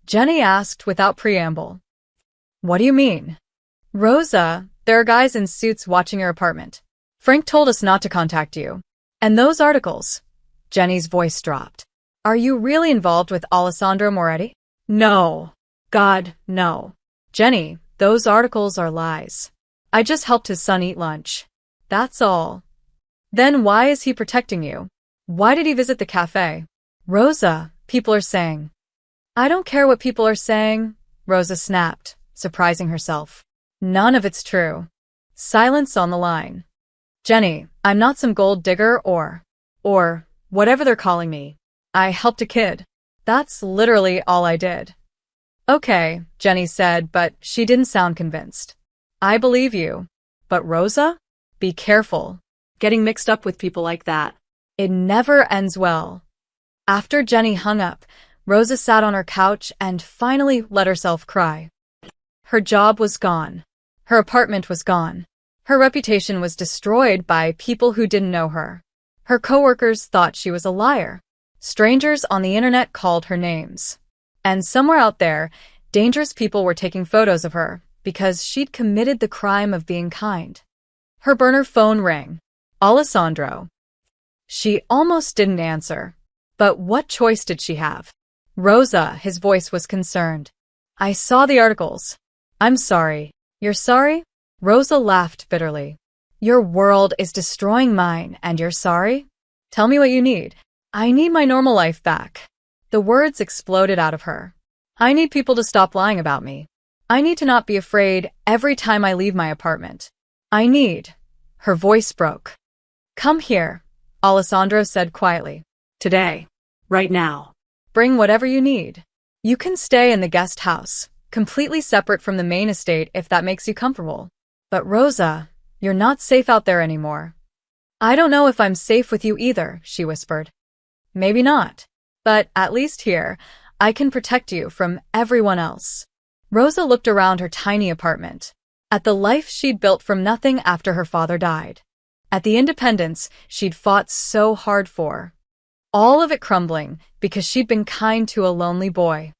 Jenny asked without preamble. What do you mean? Rosa, there are guys in suits watching your apartment. Frank told us not to contact you. And those articles. Jenny's voice dropped. Are you really involved with Alessandro Moretti? No. God, no. Jenny, those articles are lies. I just helped his son eat lunch. That's all. Then why is he protecting you? Why did he visit the cafe? Rosa, people are saying. I don't care what people are saying, Rosa snapped, surprising herself. None of it's true. Silence on the line. Jenny, I'm not some gold digger or whatever they're calling me. I helped a kid. That's literally all I did. Okay, Jenny said, but she didn't sound convinced. I believe you. But Rosa? Be careful. Getting mixed up with people like that. It never ends well. After Jenny hung up, Rosa sat on her couch and finally let herself cry. Her job was gone. Her apartment was gone. Her reputation was destroyed by people who didn't know her. Her coworkers thought she was a liar. Strangers on the internet called her names. And somewhere out there, dangerous people were taking photos of her because she'd committed the crime of being kind. Her burner phone rang. Alessandro. She almost didn't answer. But what choice did she have? Rosa, his voice was concerned. I saw the articles. I'm sorry. You're sorry? Rosa laughed bitterly. Your world is destroying mine, and you're sorry? Tell me what you need. I need my normal life back. The words exploded out of her. I need people to stop lying about me. I need to not be afraid every time I leave my apartment. I need. Her voice broke. Come here, Alessandro said quietly. Today. Right now. Bring whatever you need. You can stay in the guest house, completely separate from the main estate if that makes you comfortable. But Rosa, you're not safe out there anymore. I don't know if I'm safe with you either, she whispered. Maybe not. But at least here, I can protect you from everyone else. Rosa looked around her tiny apartment. At the life she'd built from nothing after her father died. At the independence she'd fought so hard for. All of it crumbling because she'd been kind to a lonely boy.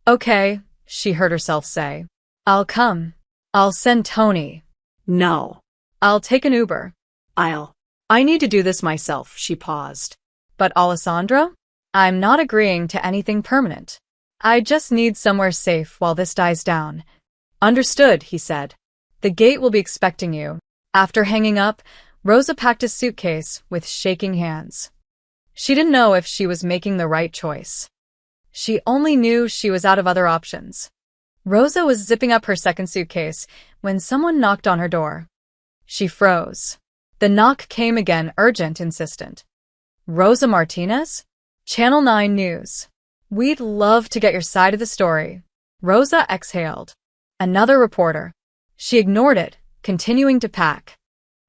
Okay, she heard herself say. I'll come. I'll send Tony. No. I'll take an Uber. I need to do this myself, she paused. But Alessandro? I'm not agreeing to anything permanent. I just need somewhere safe while this dies down. Understood, he said. The gate will be expecting you. After hanging up, Rosa packed a suitcase with shaking hands. She didn't know if she was making the right choice. She only knew she was out of other options. Rosa was zipping up her second suitcase when someone knocked on her door. She froze. The knock came again, urgent, insistent. Rosa Martinez? Channel 9 News. We'd love to get your side of the story. Rosa exhaled. Another reporter. She ignored it, continuing to pack.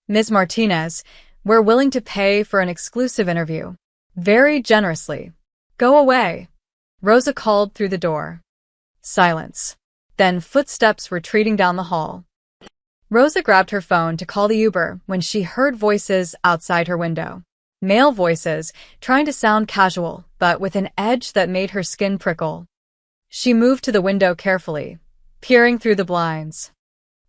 Ms. Martinez, we're willing to pay for an exclusive interview. Very generously. Go away. Rosa called through the door. Silence. Then footsteps retreating down the hall. Rosa grabbed her phone to call the Uber when she heard voices outside her window. Male voices, trying to sound casual, but with an edge that made her skin prickle. She moved to the window carefully, peering through the blinds.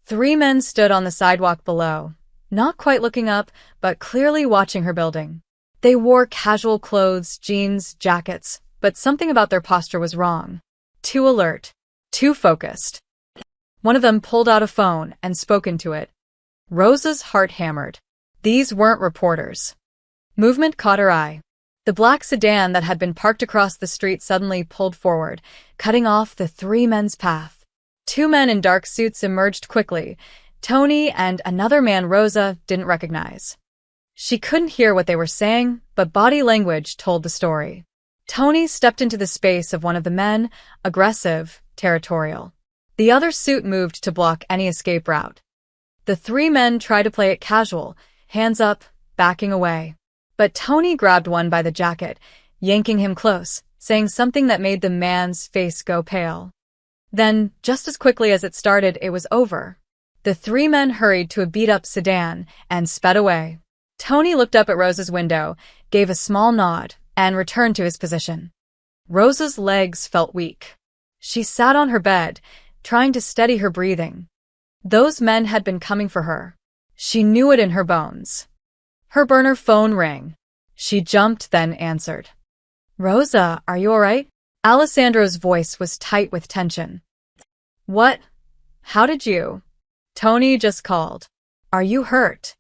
3 men stood on the sidewalk below, not quite looking up, but clearly watching her building. They wore casual clothes, jeans, jackets, but something about their posture was wrong. Too alert. Too focused. One of them pulled out a phone and spoke into it. Rosa's heart hammered. These weren't reporters. Movement caught her eye. The black sedan that had been parked across the street suddenly pulled forward, cutting off the three men's path. Two men in dark suits emerged quickly. Tony and another man Rosa didn't recognize. She couldn't hear what they were saying, but body language told the story. Tony stepped into the space of one of the men, aggressive, territorial. The other suit moved to block any escape route. The three men tried to play it casual, hands up, backing away. But Tony grabbed one by the jacket, yanking him close, saying something that made the man's face go pale. Then, just as quickly as it started, it was over. The three men hurried to a beat-up sedan and sped away. Tony looked up at Rosa's window, gave a small nod, and returned to his position. Rosa's legs felt weak. She sat on her bed, trying to steady her breathing. Those men had been coming for her. She knew it in her bones. Her burner phone rang. She jumped, then answered. "Rosa, are you all right?" Alessandro's voice was tight with tension. "What? How did you?" "Tony just called." "Are you hurt?"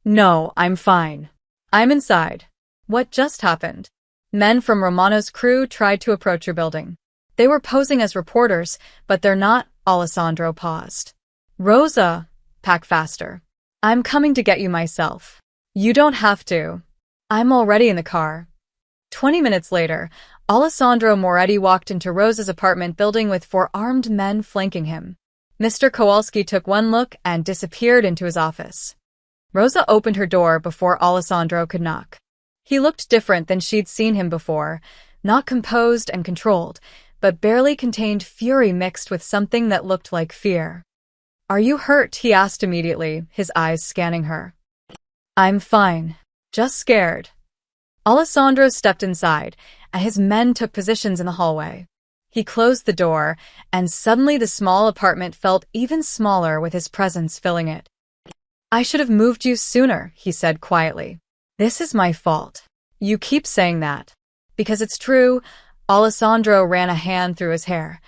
"No, I'm fine. I'm inside." "What just happened?" "Men from Romano's crew tried to approach your building. They were posing as reporters, but they're not." Alessandro paused. "Rosa, pack faster. I'm coming to get you myself." "You don't have to. I'm already in the car." 20 minutes later, Alessandro Moretti walked into Rosa's apartment building with four armed men flanking him. Mr. Kowalski took one look and disappeared into his office. Rosa opened her door before Alessandro could knock. He looked different than she'd seen him before, not composed and controlled, but barely contained fury mixed with something that looked like fear. "Are you hurt?" he asked immediately, his eyes scanning her. "I'm fine. Just scared." Alessandro stepped inside, and his men took positions in the hallway. He closed the door, and suddenly the small apartment felt even smaller with his presence filling it. "I should have moved you sooner," he said quietly. "This is my fault." "You keep saying that." "Because it's true." Alessandro ran a hand through his hair.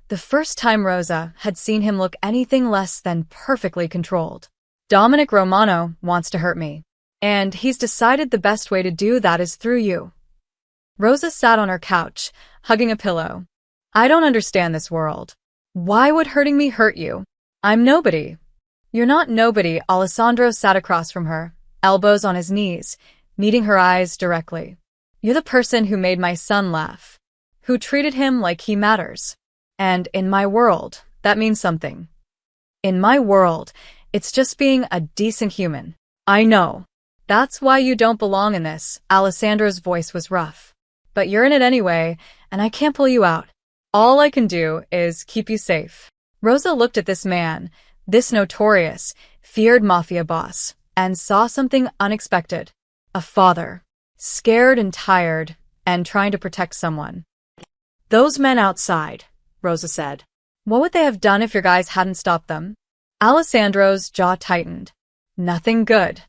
The first time Rosa had seen him look anything less than perfectly controlled. "Dominic Romano wants to hurt me. And he's decided the best way to do that is through you." Rosa sat on her couch, hugging a pillow. "I don't understand this world. Why would hurting me hurt you? I'm nobody." "You're not nobody." Alessandro sat across from her, elbows on his knees, meeting her eyes directly. "You're the person who made my son laugh, who treated him like he matters. And in my world, that means something. In my world, it's just being a decent human." "I know. That's why you don't belong in this." Alessandro's voice was rough. "But you're in it anyway, and I can't pull you out. All I can do is keep you safe." Rosa looked at this man, this notorious, feared mafia boss, and saw something unexpected. A father, scared and tired, and trying to protect someone. "Those men outside," Rosa said. "What would they have done if your guys hadn't stopped them?" Alessandro's jaw tightened. "Nothing good."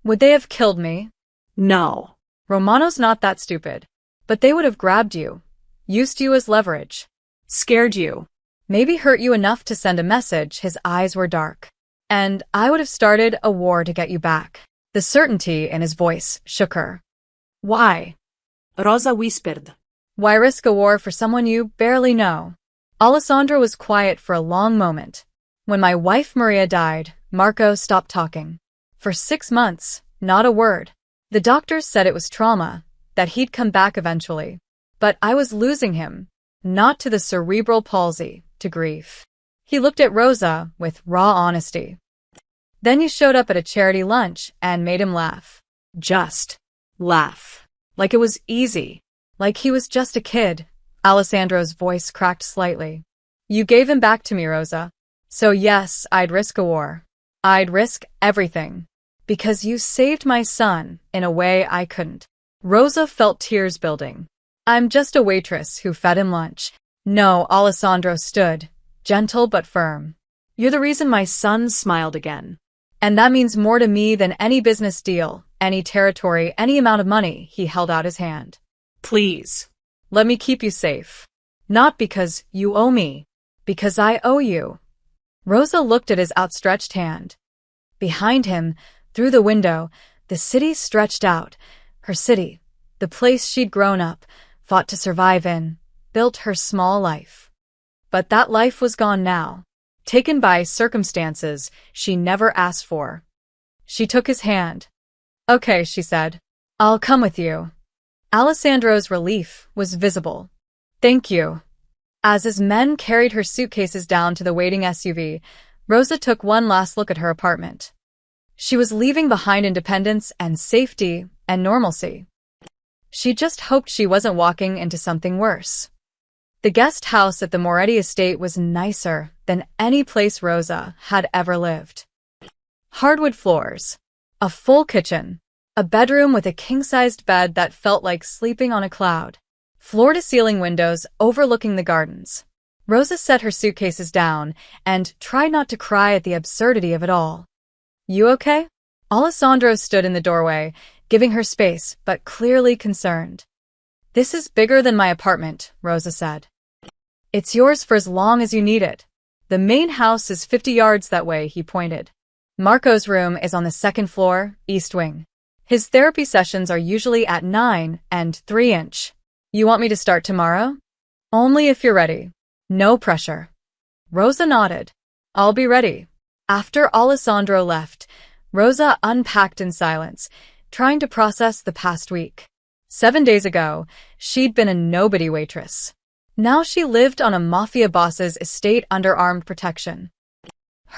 "Would they have killed me?" "No. Romano's not that stupid. But they would have grabbed you, used you as leverage, scared you, maybe hurt you enough to send a message." His eyes were dark. "And I would have started a war to get you back." The certainty in his voice shook her. "Why?" Rosa whispered. "Why risk a war for someone you barely know?" Alessandro was quiet for a long moment. "When my wife Maria died, Marco stopped talking. For 6 months, not a word. The doctors said it was trauma, that he'd come back eventually. But I was losing him, not to the cerebral palsy, to grief." He looked at Rosa with raw honesty. "Then you showed up at a charity lunch and made him laugh. Just laugh. Like it was easy. Like he was just a kid." Alessandro's voice cracked slightly. "You gave him back to me, Rosa. So yes, I'd risk a war. I'd risk everything. Because you saved my son in a way I couldn't." Rosa felt tears building. "I'm just a waitress who fed him lunch." "No." Alessandro stood, gentle but firm. "You're the reason my son smiled again. And that means more to me than any business deal, any territory, any amount of money." He held out his hand. "Please, let me keep you safe. Not because you owe me, because I owe you." Rosa looked at his outstretched hand. Behind him, through the window, the city stretched out, her city, the place she'd grown up, fought to survive in, built her small life. But that life was gone now, taken by circumstances she never asked for. She took his hand. "Okay," she said. "I'll come with you." Alessandro's relief was visible. "Thank you." As his men carried her suitcases down to the waiting SUV, Rosa took one last look at her apartment. She was leaving behind independence and safety and normalcy. She just hoped she wasn't walking into something worse. The guest house at the Moretti estate was nicer than any place Rosa had ever lived. Hardwood floors, a full kitchen, a bedroom with a king-sized bed that felt like sleeping on a cloud, floor-to-ceiling windows overlooking the gardens. Rosa set her suitcases down and tried not to cry at the absurdity of it all. "You okay?" Alessandro stood in the doorway, giving her space, but clearly concerned. "This is bigger than my apartment," Rosa said. "It's yours for as long as you need it. The main house is 50 yards that way," he pointed. "Marco's room is on the second floor, east wing. His therapy sessions are usually at 9 and 3". "You want me to start tomorrow?" "Only if you're ready. No pressure." Rosa nodded. "I'll be ready." After Alessandro left, Rosa unpacked in silence, trying to process the past week. 7 days ago, she'd been a nobody waitress. Now she lived on a mafia boss's estate under armed protection.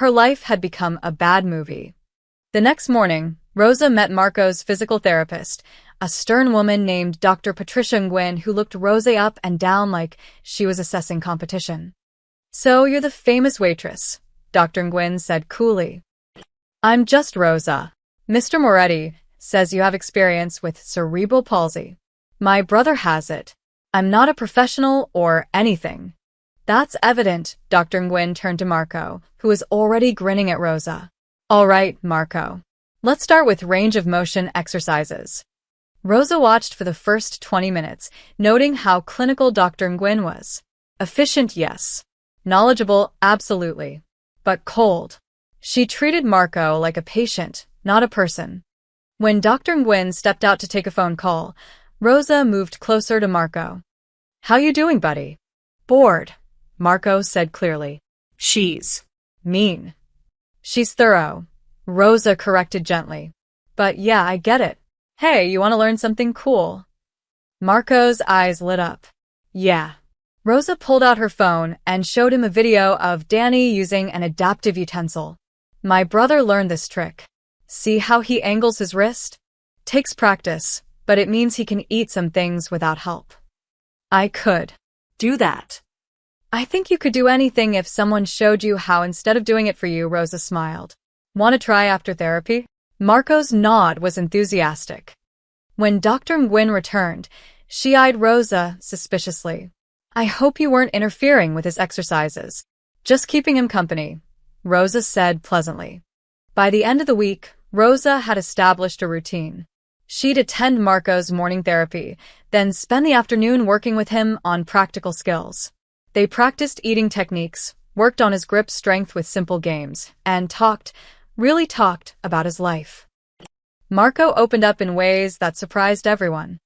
Her life had become a bad movie. The next morning, Rosa met Marco's physical therapist, a stern woman named Dr. Patricia Nguyen who looked Rosa up and down like she was assessing competition. "So you're the famous waitress," Dr. Nguyen said coolly. "I'm just Rosa. Mr. Moretti says you have experience with cerebral palsy. My brother has it. I'm not a professional or anything." "That's evident." Dr. Nguyen turned to Marco, who was already grinning at Rosa. "All right, Marco. Let's start with range of motion exercises." Rosa watched for the first 20 minutes, noting how clinical Dr. Nguyen was. Efficient, yes. Knowledgeable, absolutely. But cold. She treated Marco like a patient, not a person. When Dr. Nguyen stepped out to take a phone call, Rosa moved closer to Marco. "How you doing, buddy?" "Bored," Marco said clearly. She's "Mean." "She's thorough," Rosa corrected gently. "But yeah, I get it. Hey, you want to learn something cool?" Marco's eyes lit up. "Yeah." Rosa pulled out her phone and showed him a video of Danny using an adaptive utensil. "My brother learned this trick. See how he angles his wrist? Takes practice, but it means he can eat some things without help." "I could do that." "I think you could do anything if someone showed you how instead of doing it for you," Rosa smiled. "Want to try after therapy?" Marco's nod was enthusiastic. When Dr. Nguyen returned, she eyed Rosa suspiciously. "I hope you weren't interfering with his exercises." "Just keeping him company," Rosa said pleasantly. By the end of the week, Rosa had established a routine. She'd attend Marco's morning therapy, then spend the afternoon working with him on practical skills. They practiced eating techniques, worked on his grip strength with simple games, and really talked about his life. Marco opened up in ways that surprised everyone.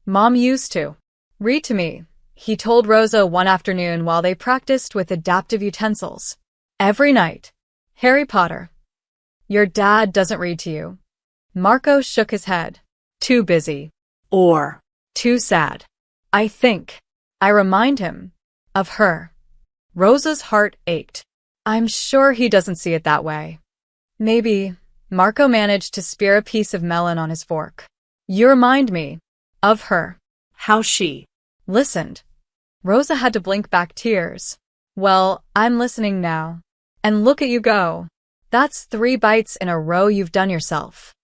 "Mom used to read to me," he told Rosa one afternoon while they practiced with adaptive utensils. "Every night. Harry Potter." "Your dad doesn't read to you?" Marco shook his head. "Too busy." Or "Too sad." "I think I remind him of her." Rosa's heart ached. "I'm sure he doesn't see it that way." "Maybe." Marco managed to spear a piece of melon on his fork. "You remind me of her." How she listened. Rosa had to blink back tears. "Well, I'm listening now. And look at you go. That's 3 bites in a row you've done yourself."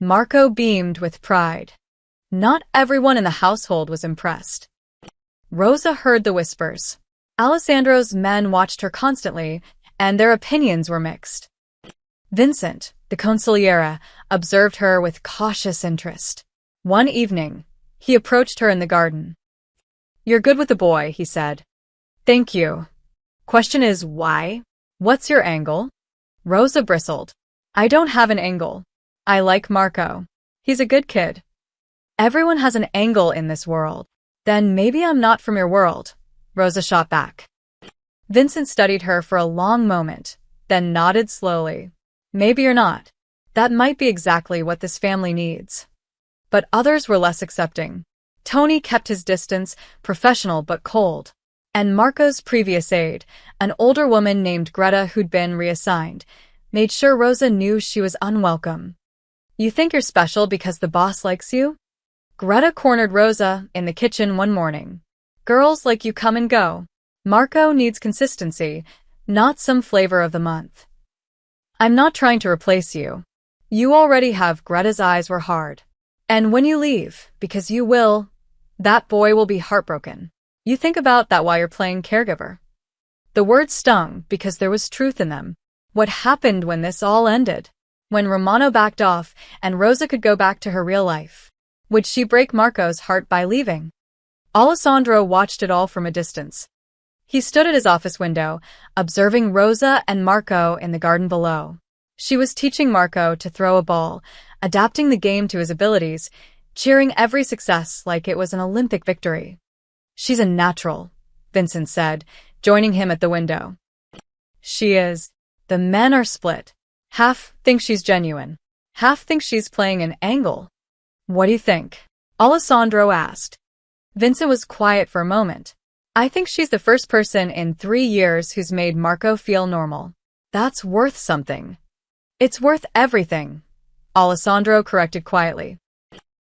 Marco beamed with pride. Not everyone in the household was impressed. Rosa heard the whispers. Alessandro's men watched her constantly, and their opinions were mixed. Vincent, the consigliere, observed her with cautious interest. One evening, he approached her in the garden. "You're good with the boy," he said. "Thank you. Question is, why? What's your angle?" Rosa bristled. "I don't have an angle. I like Marco. He's a good kid." Everyone has an angle in this world. Then maybe I'm not from your world, Rosa shot back. Vincent studied her for a long moment, then nodded slowly. Maybe you're not. That might be exactly what this family needs. But others were less accepting. Tony kept his distance, professional but cold. And Marco's previous aide, an older woman named Greta who'd been reassigned, made sure Rosa knew she was unwelcome. You think you're special because the boss likes you? Greta cornered Rosa in the kitchen one morning. Girls like you come and go. Marco needs consistency, not some flavor of the month. I'm not trying to replace you. You already have. Greta's eyes were hard. And when you leave, because you will, that boy will be heartbroken. You think about that while you're playing caregiver. The words stung because there was truth in them. What happened when this all ended? When Romano backed off and Rosa could go back to her real life? Would she break Marco's heart by leaving? Alessandro watched it all from a distance. He stood at his office window, observing Rosa and Marco in the garden below. She was teaching Marco to throw a ball, adapting the game to his abilities, cheering every success like it was an Olympic victory. She's a natural, Vincent said, joining him at the window. She is. The men are split. Half think she's genuine. Half think she's playing an angle. What do you think? Alessandro asked. Vincent was quiet for a moment. I think she's the first person in 3 years who's made Marco feel normal. That's worth something. It's worth everything, Alessandro corrected quietly.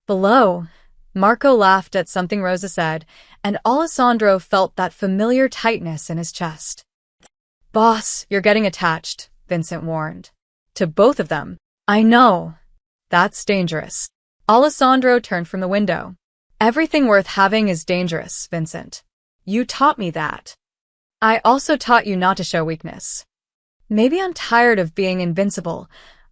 Below, Marco laughed at something Rosa said, and Alessandro felt that familiar tightness in his chest. Boss, you're getting attached, Vincent warned. To both of them. I know. That's dangerous. Alessandro turned from the window. Everything worth having is dangerous, Vincent. You taught me that. I also taught you not to show weakness. Maybe I'm tired of being invincible.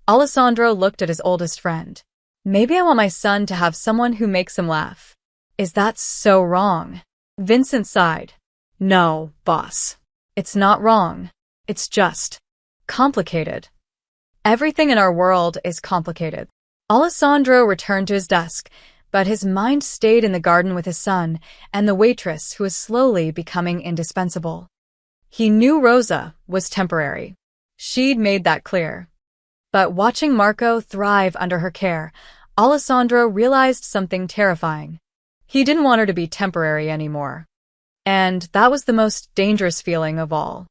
Alessandro looked at his oldest friend. Maybe I want my son to have someone who makes him laugh. Is that so wrong? Vincent sighed. No, boss. It's not wrong. It's just complicated. Everything in our world is complicated. Alessandro returned to his desk, but his mind stayed in the garden with his son and the waitress who was slowly becoming indispensable. He knew Rosa was temporary. She'd made that clear. But watching Marco thrive under her care, Alessandro realized something terrifying. He didn't want her to be temporary anymore. And that was the most dangerous feeling of all.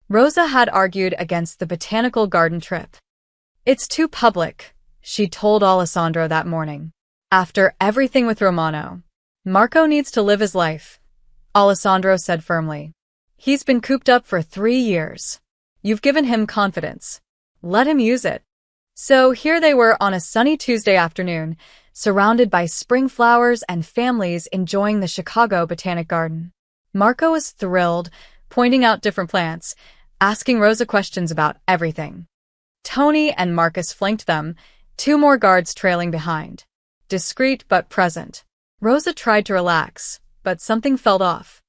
Rosa had argued against the botanical garden trip. It's too public, she told Alessandro that morning. After everything with Romano, Marco needs to live his life, Alessandro said firmly. He's been cooped up for 3 years. You've given him confidence. Let him use it. So here they were on a sunny Tuesday afternoon, surrounded by spring flowers and families enjoying the Chicago Botanic Garden. Marco was thrilled, pointing out different plants, asking Rosa questions about everything. Tony and Marcus flanked them, 2 more guards trailing behind. Discreet but present. Rosa tried to relax, but something felt off.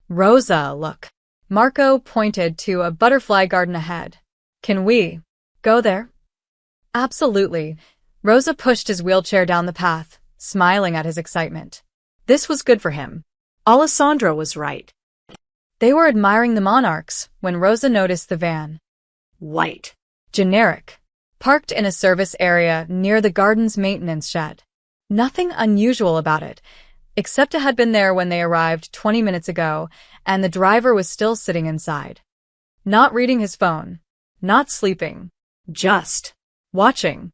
Rosa, look. Marco pointed to a butterfly garden ahead. Can we go there? Absolutely. Rosa pushed his wheelchair down the path, smiling at his excitement. This was good for him. Alessandro was right. They were admiring the monarchs when Rosa noticed the van. White. Generic. Parked in a service area near the garden's maintenance shed. Nothing unusual about it, except it had been there when they arrived 20 minutes ago, and the driver was still sitting inside. Not reading his phone. Not sleeping. Just watching.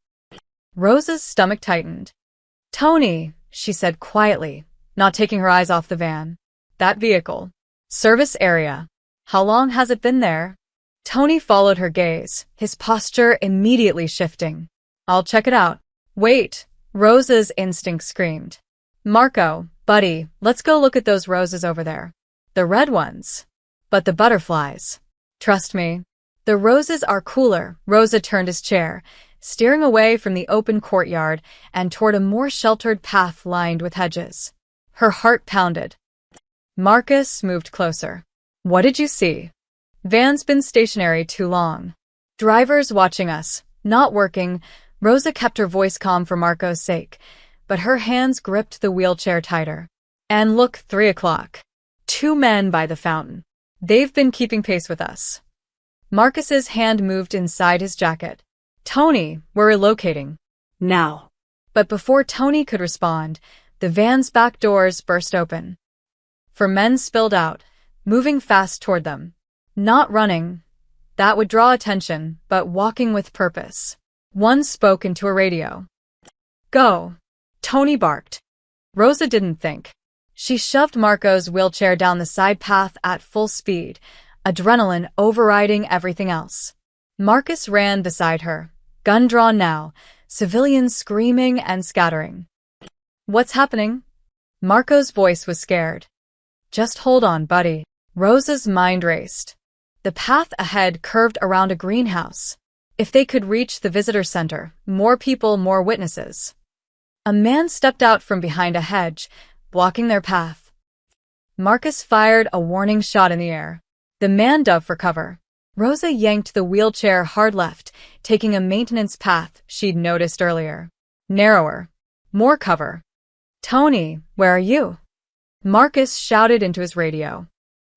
Rosa's stomach tightened. Tony, she said quietly, not taking her eyes off the van. That vehicle. Service area. How long has it been there? Tony followed her gaze, his posture immediately shifting. I'll check it out. Wait, Rosa's instinct screamed. Marco, buddy, let's go look at those roses over there. The red ones. But the butterflies. Trust me. The roses are cooler. Rosa turned his chair, steering away from the open courtyard and toward a more sheltered path lined with hedges. Her heart pounded. Marcus moved closer. What did you see? Van's been stationary too long. Drivers watching us, not working. Rosa kept her voice calm for Marco's sake, but her hands gripped the wheelchair tighter. And look, 3 o'clock. 2 men by the fountain. They've been keeping pace with us. Marcus's hand moved inside his jacket. Tony, we're relocating. Now. But before Tony could respond, the van's back doors burst open. 4 men spilled out, moving fast toward them. Not running. That would draw attention, but walking with purpose. One spoke into a radio. Go. Tony barked. Rosa didn't think. She shoved Marco's wheelchair down the side path at full speed, adrenaline overriding everything else. Marcus ran beside her, gun drawn now, civilians screaming and scattering. What's happening? Marco's voice was scared. Just hold on, buddy. Rosa's mind raced. The path ahead curved around a greenhouse. If they could reach the visitor center, more people, more witnesses. A man stepped out from behind a hedge, blocking their path. Marcus fired a warning shot in the air. The man dove for cover. Rosa yanked the wheelchair hard left, taking a maintenance path she'd noticed earlier. Narrower. More cover. Tony, where are you? Marcus shouted into his radio.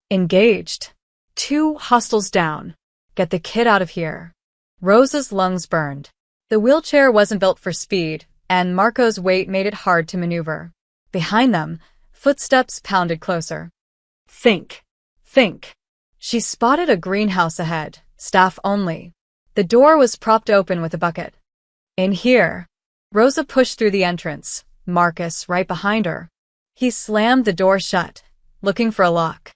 Engaged. 2 hostiles down. Get the kid out of here. Rosa's lungs burned. The wheelchair wasn't built for speed, and Marco's weight made it hard to maneuver. Behind them, footsteps pounded closer. Think. She spotted a greenhouse ahead, staff only. The door was propped open with a bucket. In here. Rosa pushed through the entrance, Marcus right behind her. He slammed the door shut, looking for a lock.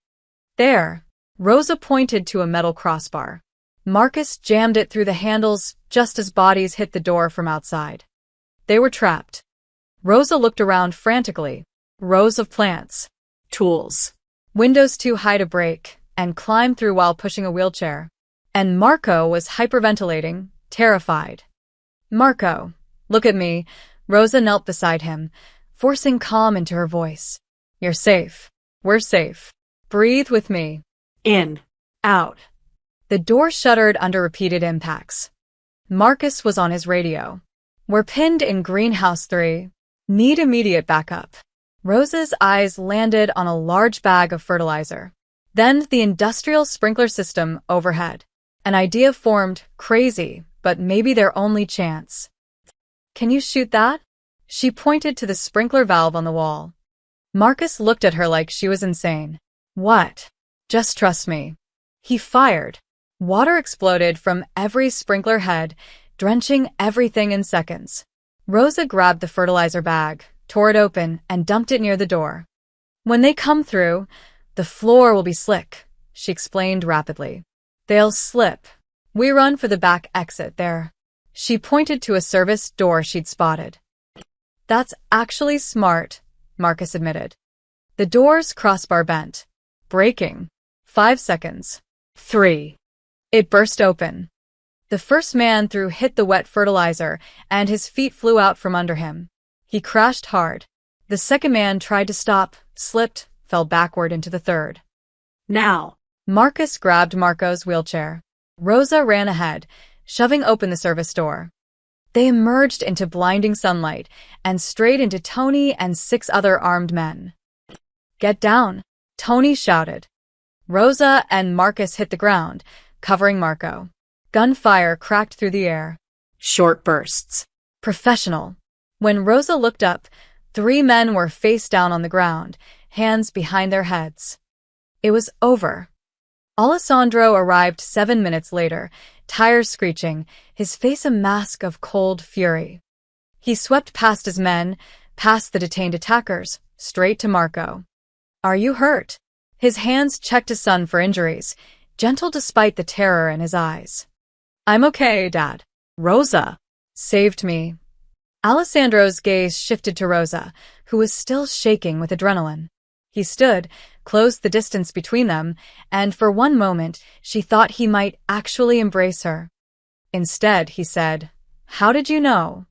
There. Rosa pointed to a metal crossbar. Marcus jammed it through the handles just as bodies hit the door from outside. They were trapped. Rosa looked around frantically. Rows of plants. Tools. Windows too high to break, and climb through while pushing a wheelchair. And Marco was hyperventilating, terrified. Marco, look at me. Rosa knelt beside him, forcing calm into her voice. You're safe. We're safe. Breathe with me. In. Out. The door shuddered under repeated impacts. Marcus was on his radio. We're pinned in Greenhouse 3. Need immediate backup. Rosa's eyes landed on a large bag of fertilizer. Then the industrial sprinkler system overhead. An idea formed, crazy, but maybe their only chance. Can you shoot that? She pointed to the sprinkler valve on the wall. Marcus looked at her like she was insane. What? Just trust me. He fired. Water exploded from every sprinkler head, drenching everything in seconds. Rosa grabbed the fertilizer bag, tore it open, and dumped it near the door. When they come through, the floor will be slick, she explained rapidly. They'll slip. We run for the back exit there. She pointed to a service door she'd spotted. That's actually smart, Marcus admitted. The door's crossbar bent. Breaking. 5 seconds. 3. It burst open. The first man threw hit the wet fertilizer, and his feet flew out from under him. He crashed hard. The second man tried to stop, slipped, fell backward into the third. Now. Marcus grabbed Marco's wheelchair. Rosa ran ahead, shoving open the service door. They emerged into blinding sunlight and straight into Tony and 6 other armed men. Get down, Tony shouted. Rosa and Marcus hit the ground, covering Marco. Gunfire cracked through the air. Short bursts. Professional. When Rosa looked up, 3 men were face down on the ground, hands behind their heads. It was over. Alessandro arrived 7 minutes later, tires screeching, his face a mask of cold fury. He swept past his men, past the detained attackers, straight to Marco. Are you hurt? His hands checked his son for injuries, gentle despite the terror in his eyes. I'm okay, Dad. Rosa saved me. Alessandro's gaze shifted to Rosa, who was still shaking with adrenaline. He stood, closed the distance between them, and for one moment she thought he might actually embrace her. Instead, he said, How did you know?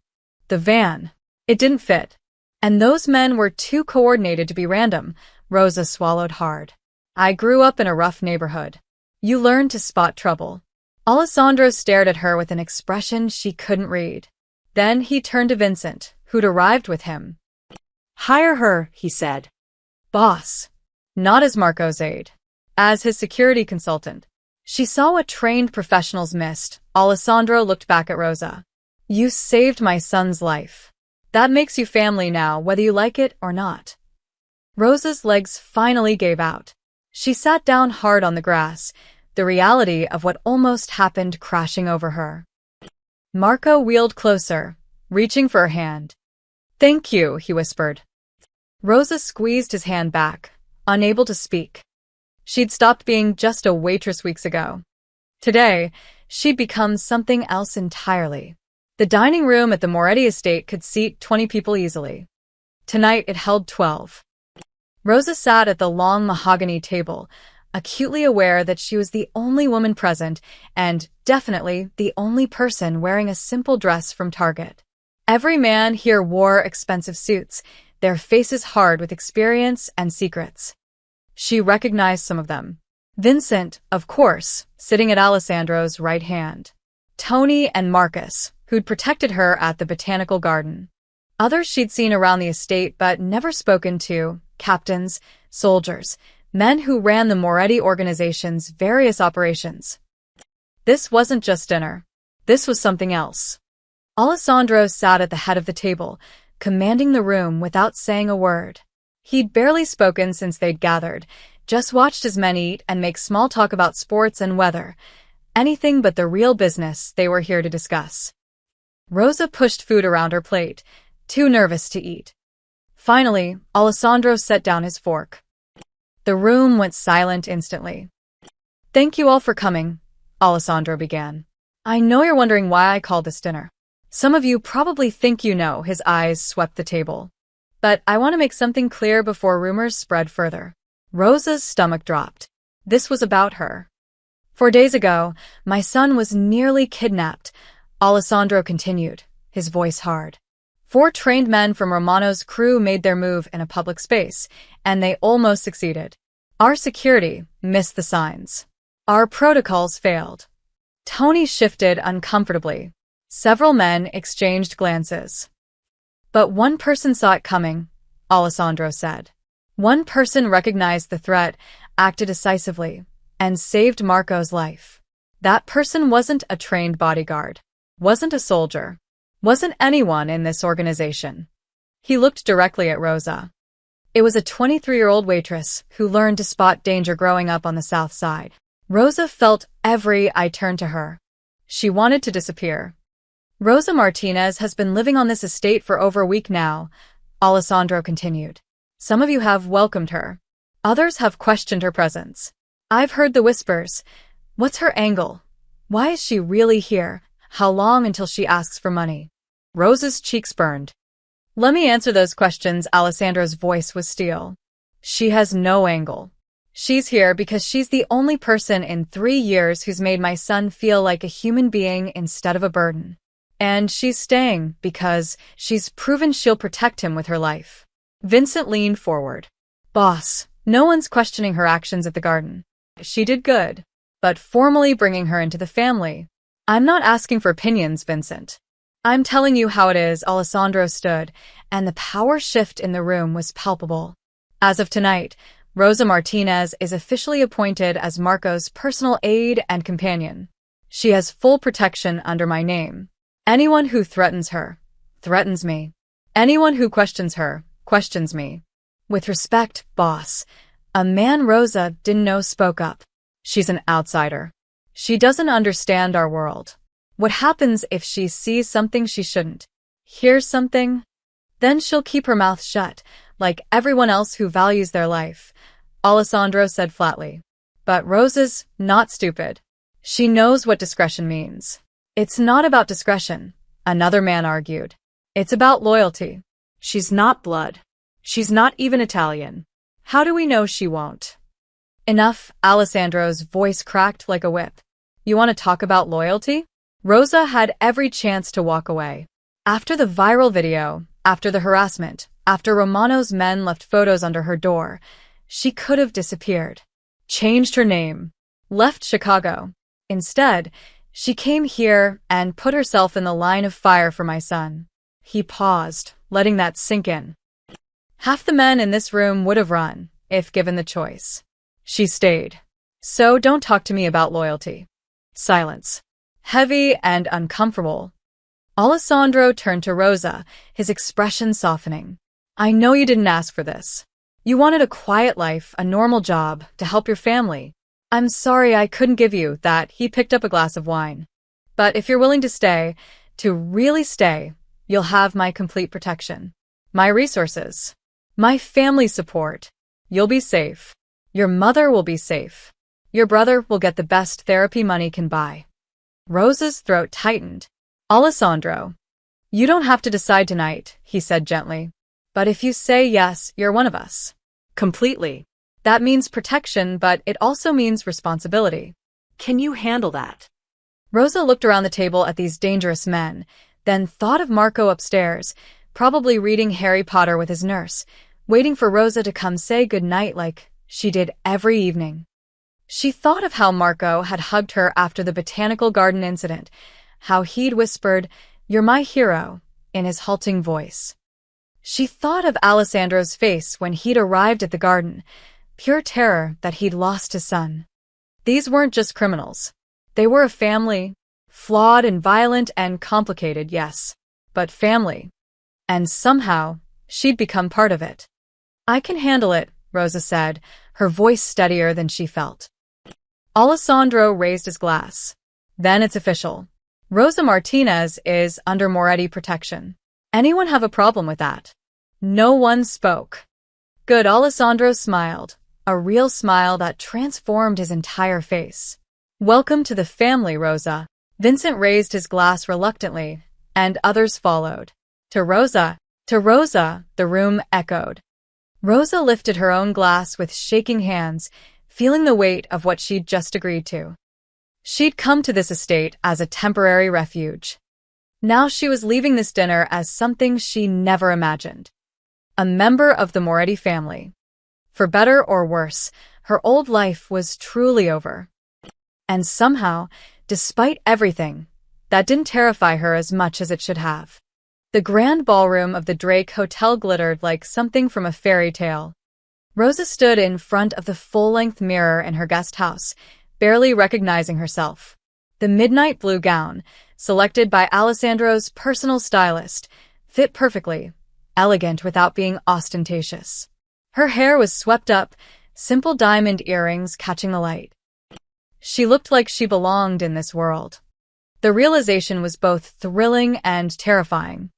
The van. It didn't fit. And those men were too coordinated to be random. Rosa swallowed hard. I grew up in a rough neighborhood. You learn to spot trouble. Alessandro stared at her with an expression she couldn't read. Then he turned to Vincent, who'd arrived with him. Hire her, he said. Boss. Not as Marco's aide. As his security consultant. She saw what trained professionals missed. Alessandro looked back at Rosa. You saved my son's life. That makes you family now, whether you like it or not. Rosa's legs finally gave out. She sat down hard on the grass, the reality of what almost happened crashing over her. Marco wheeled closer, reaching for her hand. Thank you, he whispered. Rosa squeezed his hand back, unable to speak. She'd stopped being just a waitress weeks ago. Today, she'd become something else entirely. The dining room at the Moretti estate could seat 20 people easily. Tonight it held 12. Rosa sat at the long mahogany table, acutely aware that she was the only woman present and definitely the only person wearing a simple dress from Target. Every man here wore expensive suits, their faces hard with experience and secrets. She recognized some of them. Vincent, of course, sitting at Alessandro's right hand. Tony and Marcus, who'd protected her at the botanical garden. Others she'd seen around the estate but never spoken to, captains, soldiers, men who ran the Moretti organization's various operations. This wasn't just dinner. This was something else. Alessandro sat at the head of the table, commanding the room without saying a word. He'd barely spoken since they'd gathered, just watched his men eat and make small talk about sports and weather, anything but the real business they were here to discuss. Rosa pushed food around her plate, too nervous to eat. Finally, Alessandro set down his fork. The room went silent instantly. Thank you all for coming, Alessandro began. I know you're wondering why I called this dinner. Some of you probably think you know. His eyes swept the table. But I want to make something clear before rumors spread further. Rosa's stomach dropped. This was about her. 4 days ago, my son was nearly kidnapped, Alessandro continued, his voice hard. 4 trained men from Romano's crew made their move in a public space, and they almost succeeded. Our security missed the signs. Our protocols failed. Tony shifted uncomfortably. Several men exchanged glances. But one person saw it coming, Alessandro said. One person recognized the threat, acted decisively, and saved Marco's life. That person wasn't a trained bodyguard, wasn't a soldier, wasn't anyone in this organization. He looked directly at Rosa. It was a 23-year-old waitress who learned to spot danger growing up on the south side. Rosa felt every eye turn to her. She wanted to disappear. Rosa Martinez has been living on this estate for over a week now, Alessandro continued. Some of you have welcomed her. Others have questioned her presence. I've heard the whispers. What's her angle? Why is she really here? How long until she asks for money? Rosa's cheeks burned. Let me answer those questions. Alessandro's voice was steel. She has no angle. She's here because she's the only person in 3 years who's made my son feel like a human being instead of a burden. And she's staying because she's proven she'll protect him with her life. Vincent leaned forward. Boss, no one's questioning her actions at the garden. She did good. But formally bringing her into the family. I'm not asking for opinions, Vincent. I'm telling you how it is. Alessandro stood, and the power shift in the room was palpable. As of tonight, Rosa Martinez is officially appointed as Marco's personal aide and companion. She has full protection under my name. Anyone who threatens her, threatens me. Anyone who questions her, questions me. With respect, boss, a man Rosa didn't know spoke up. She's an outsider. She doesn't understand our world. What happens if she sees something she shouldn't? Hears something? Then she'll keep her mouth shut, like everyone else who values their life, Alessandro said flatly. But Rosa's not stupid. She knows what discretion means. It's not about discretion, another man argued. It's about loyalty. She's not blood. She's not even Italian. How do we know she won't? Enough, Alessandro's voice cracked like a whip. You want to talk about loyalty? Rosa had every chance to walk away. After the viral video, after the harassment, after Romano's men left photos under her door, she could have disappeared. Changed her name. Left Chicago. Instead, she came here and put herself in the line of fire for my son. He paused, letting that sink in. Half the men in this room would have run, if given the choice. She stayed. So don't talk to me about loyalty. Silence. Heavy and uncomfortable. Alessandro turned to Rosa, his expression softening. I know you didn't ask for this. You wanted a quiet life, a normal job, to help your family. I'm sorry I couldn't give you that. He picked up a glass of wine. But if you're willing to stay, to really stay, you'll have my complete protection. My resources. My family support. You'll be safe. Your mother will be safe. Your brother will get the best therapy money can buy. Rosa's throat tightened. Alessandro. You don't have to decide tonight, he said gently. But if you say yes, you're one of us. Completely. That means protection, but it also means responsibility. Can you handle that? Rosa looked around the table at these dangerous men, then thought of Marco upstairs, probably reading Harry Potter with his nurse, waiting for Rosa to come say goodnight like she did every evening. She thought of how Marco had hugged her after the botanical garden incident, how he'd whispered, "You're my hero," in his halting voice. She thought of Alessandro's face when he'd arrived at the garden, pure terror that he'd lost his son. These weren't just criminals. They were a family, flawed and violent and complicated, yes, but family. And somehow, she'd become part of it. I can handle it, Rosa said, her voice steadier than she felt. Alessandro raised his glass. Then it's official. Rosa Martinez is under Moretti protection. Anyone have a problem with that? No one spoke. Good, Alessandro smiled, a real smile that transformed his entire face. Welcome to the family, Rosa. Vincent raised his glass reluctantly, and others followed. To Rosa, the room echoed. Rosa lifted her own glass with shaking hands, feeling the weight of what she'd just agreed to. She'd come to this estate as a temporary refuge. Now she was leaving this dinner as something she never imagined. A member of the Moretti family. For better or worse, her old life was truly over. And somehow, despite everything, that didn't terrify her as much as it should have. The grand ballroom of the Drake Hotel glittered like something from a fairy tale. Rosa stood in front of the full-length mirror in her guest house, barely recognizing herself. The midnight blue gown, selected by Alessandro's personal stylist, fit perfectly, elegant without being ostentatious. Her hair was swept up, simple diamond earrings catching the light. She looked like she belonged in this world. The realization was both thrilling and terrifying.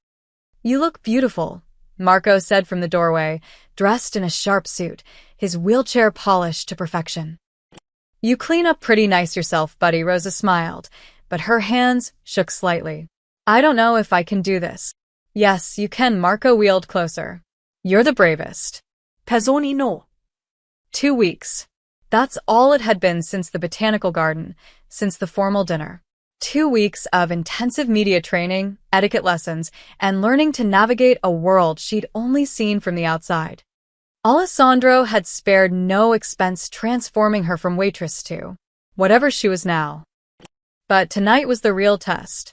You look beautiful, Marco said from the doorway, dressed in a sharp suit, his wheelchair polished to perfection. You clean up pretty nice yourself, buddy, Rosa smiled, but her hands shook slightly. I don't know if I can do this. Yes, you can, Marco wheeled closer. You're the bravest. Pezzoni no. 2 weeks. That's all it had been since the botanical garden, since the formal dinner. 2 weeks of intensive media training, etiquette lessons, and learning to navigate a world she'd only seen from the outside. Alessandro had spared no expense transforming her from waitress to whatever she was now. But tonight was the real test.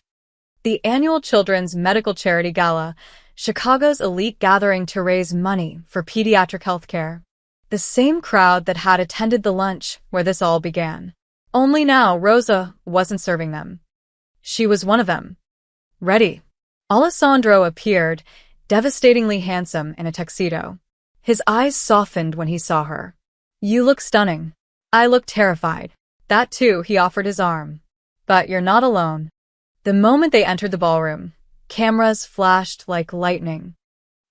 The annual Children's Medical Charity Gala, Chicago's elite gathering to raise money for pediatric health care. The same crowd that had attended the lunch where this all began. Only now Rosa wasn't serving them. She was one of them. Ready. Alessandro appeared, devastatingly handsome in a tuxedo. His eyes softened when he saw her. You look stunning. I look terrified. That too, he offered his arm. But you're not alone. The moment they entered the ballroom, cameras flashed like lightning.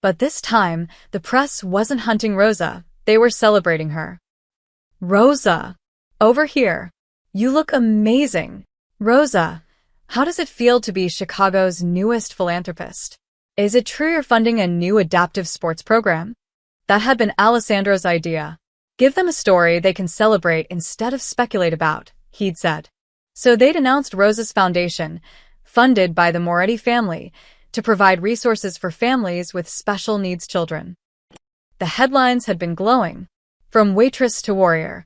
But this time, the press wasn't hunting Rosa, they were celebrating her. Rosa! Over here. You look amazing. Rosa, how does it feel to be Chicago's newest philanthropist? Is it true you're funding a new adaptive sports program? That had been Alessandro's idea. Give them a story they can celebrate instead of speculate about, he'd said. So they'd announced Rosa's foundation, funded by the Moretti family, to provide resources for families with special needs children. The headlines had been glowing. From waitress to warrior,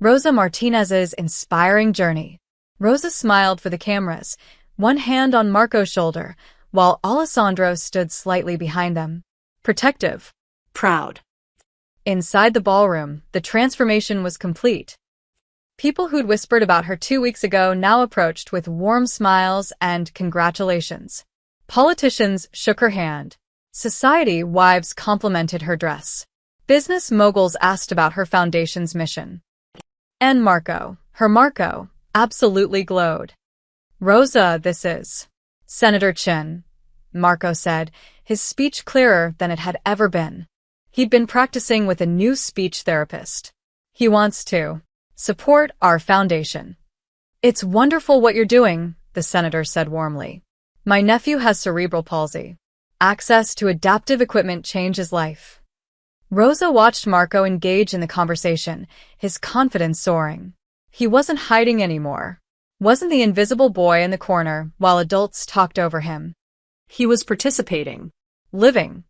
Rosa Martinez's inspiring journey. Rosa smiled for the cameras, one hand on Marco's shoulder, while Alessandro stood slightly behind them. Protective. Proud. Inside the ballroom, the transformation was complete. People who'd whispered about her 2 weeks ago now approached with warm smiles and congratulations. Politicians shook her hand. Society wives complimented her dress. Business moguls asked about her foundation's mission. And her Marco, absolutely glowed. Rosa, this is Senator Chin, Marco said, his speech clearer than it had ever been. He'd been practicing with a new speech therapist. He wants to support our foundation. It's wonderful what you're doing, the senator said warmly. My nephew has cerebral palsy. Access to adaptive equipment changes life. Rosa watched Marco engage in the conversation, his confidence soaring. He wasn't hiding anymore. Wasn't the invisible boy in the corner while adults talked over him. He was participating. Living.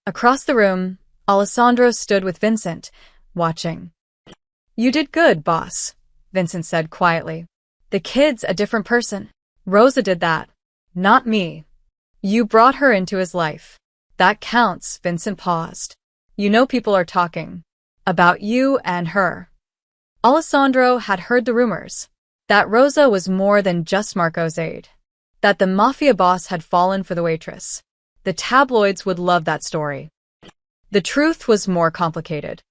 Across the room, Alessandro stood with Vincent, watching. You did good, boss, Vincent said quietly. The kid's a different person. Rosa did that. Not me. You brought her into his life. That counts, Vincent paused. You know people are talking. About you and her. Alessandro had heard the rumors. That Rosa was more than just Marco's aide. That the Mafia boss had fallen for the Waitress. The tabloids would love that story. The truth was more complicated.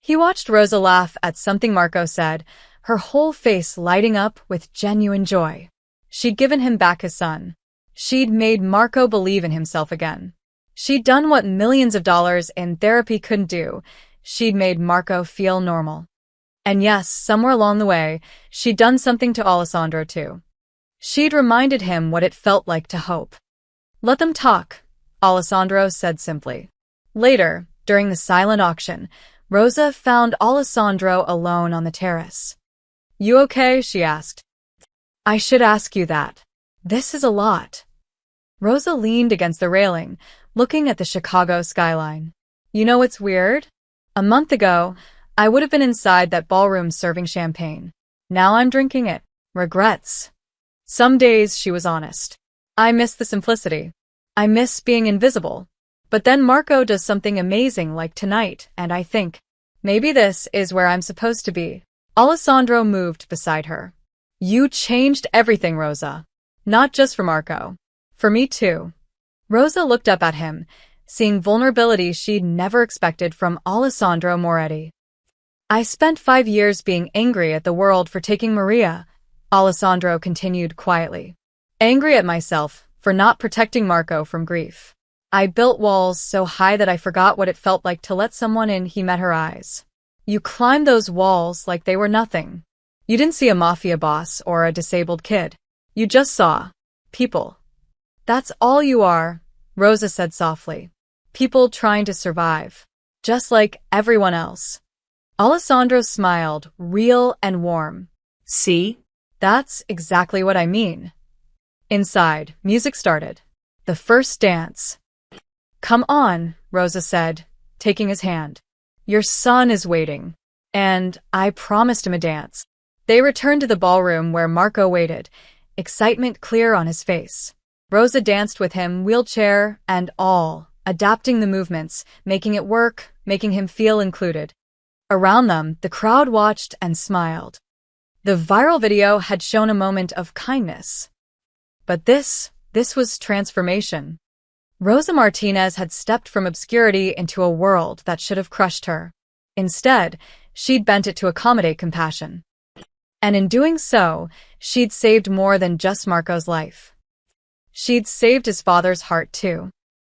He watched Rosa laugh at something Marco said, her whole face lighting up with genuine joy. She'd given him back his son. She'd made Marco believe in himself again. She'd done what millions of dollars in therapy couldn't do. She'd made Marco feel normal. And yes, somewhere along the way, she'd done something to Alessandro too. She'd reminded him what it felt like to hope. Let them talk, Alessandro said simply. Later, during the silent auction, Rosa found Alessandro alone on the terrace. You okay? She asked. I should ask you that. This is a lot. Rosa leaned against the railing, looking at the Chicago skyline. You know what's weird? A month ago, I would have been inside that ballroom serving champagne. Now I'm drinking it. Regrets. Some days, she was honest. I miss the simplicity. I miss being invisible. But then Marco does something amazing like tonight, and I think, maybe this is where I'm supposed to be. Alessandro moved beside her. You changed everything, Rosa. Not just for Marco. For me too. Rosa looked up at him, seeing vulnerability she'd never expected from Alessandro Moretti. I spent 5 years being angry at the world for taking Maria, Alessandro continued quietly. Angry at myself for not protecting Marco from grief. I built walls so high that I forgot what it felt like to let someone in. He met her eyes. You climbed those walls like they were nothing. You didn't see a mafia boss or a disabled kid. You just saw people. That's all you are, Rosa said softly. People trying to survive. Just like everyone else. Alessandro smiled, real and warm. See? That's exactly what I mean. Inside, music started. The first dance. Come on, Rosa said, taking his hand. Your son is waiting. And I promised him a dance. They returned to the ballroom where Marco waited, excitement clear on his face. Rosa danced with him, wheelchair and all, adapting the movements, making it work, making him feel included. Around them, the crowd watched and smiled. The viral video had shown a moment of kindness. But this was transformation. Rosa Martinez had stepped from obscurity into a world that should have crushed her. Instead, she'd bent it to accommodate compassion. And in doing so, she'd saved more than just Marco's life. She'd saved his father's heart too.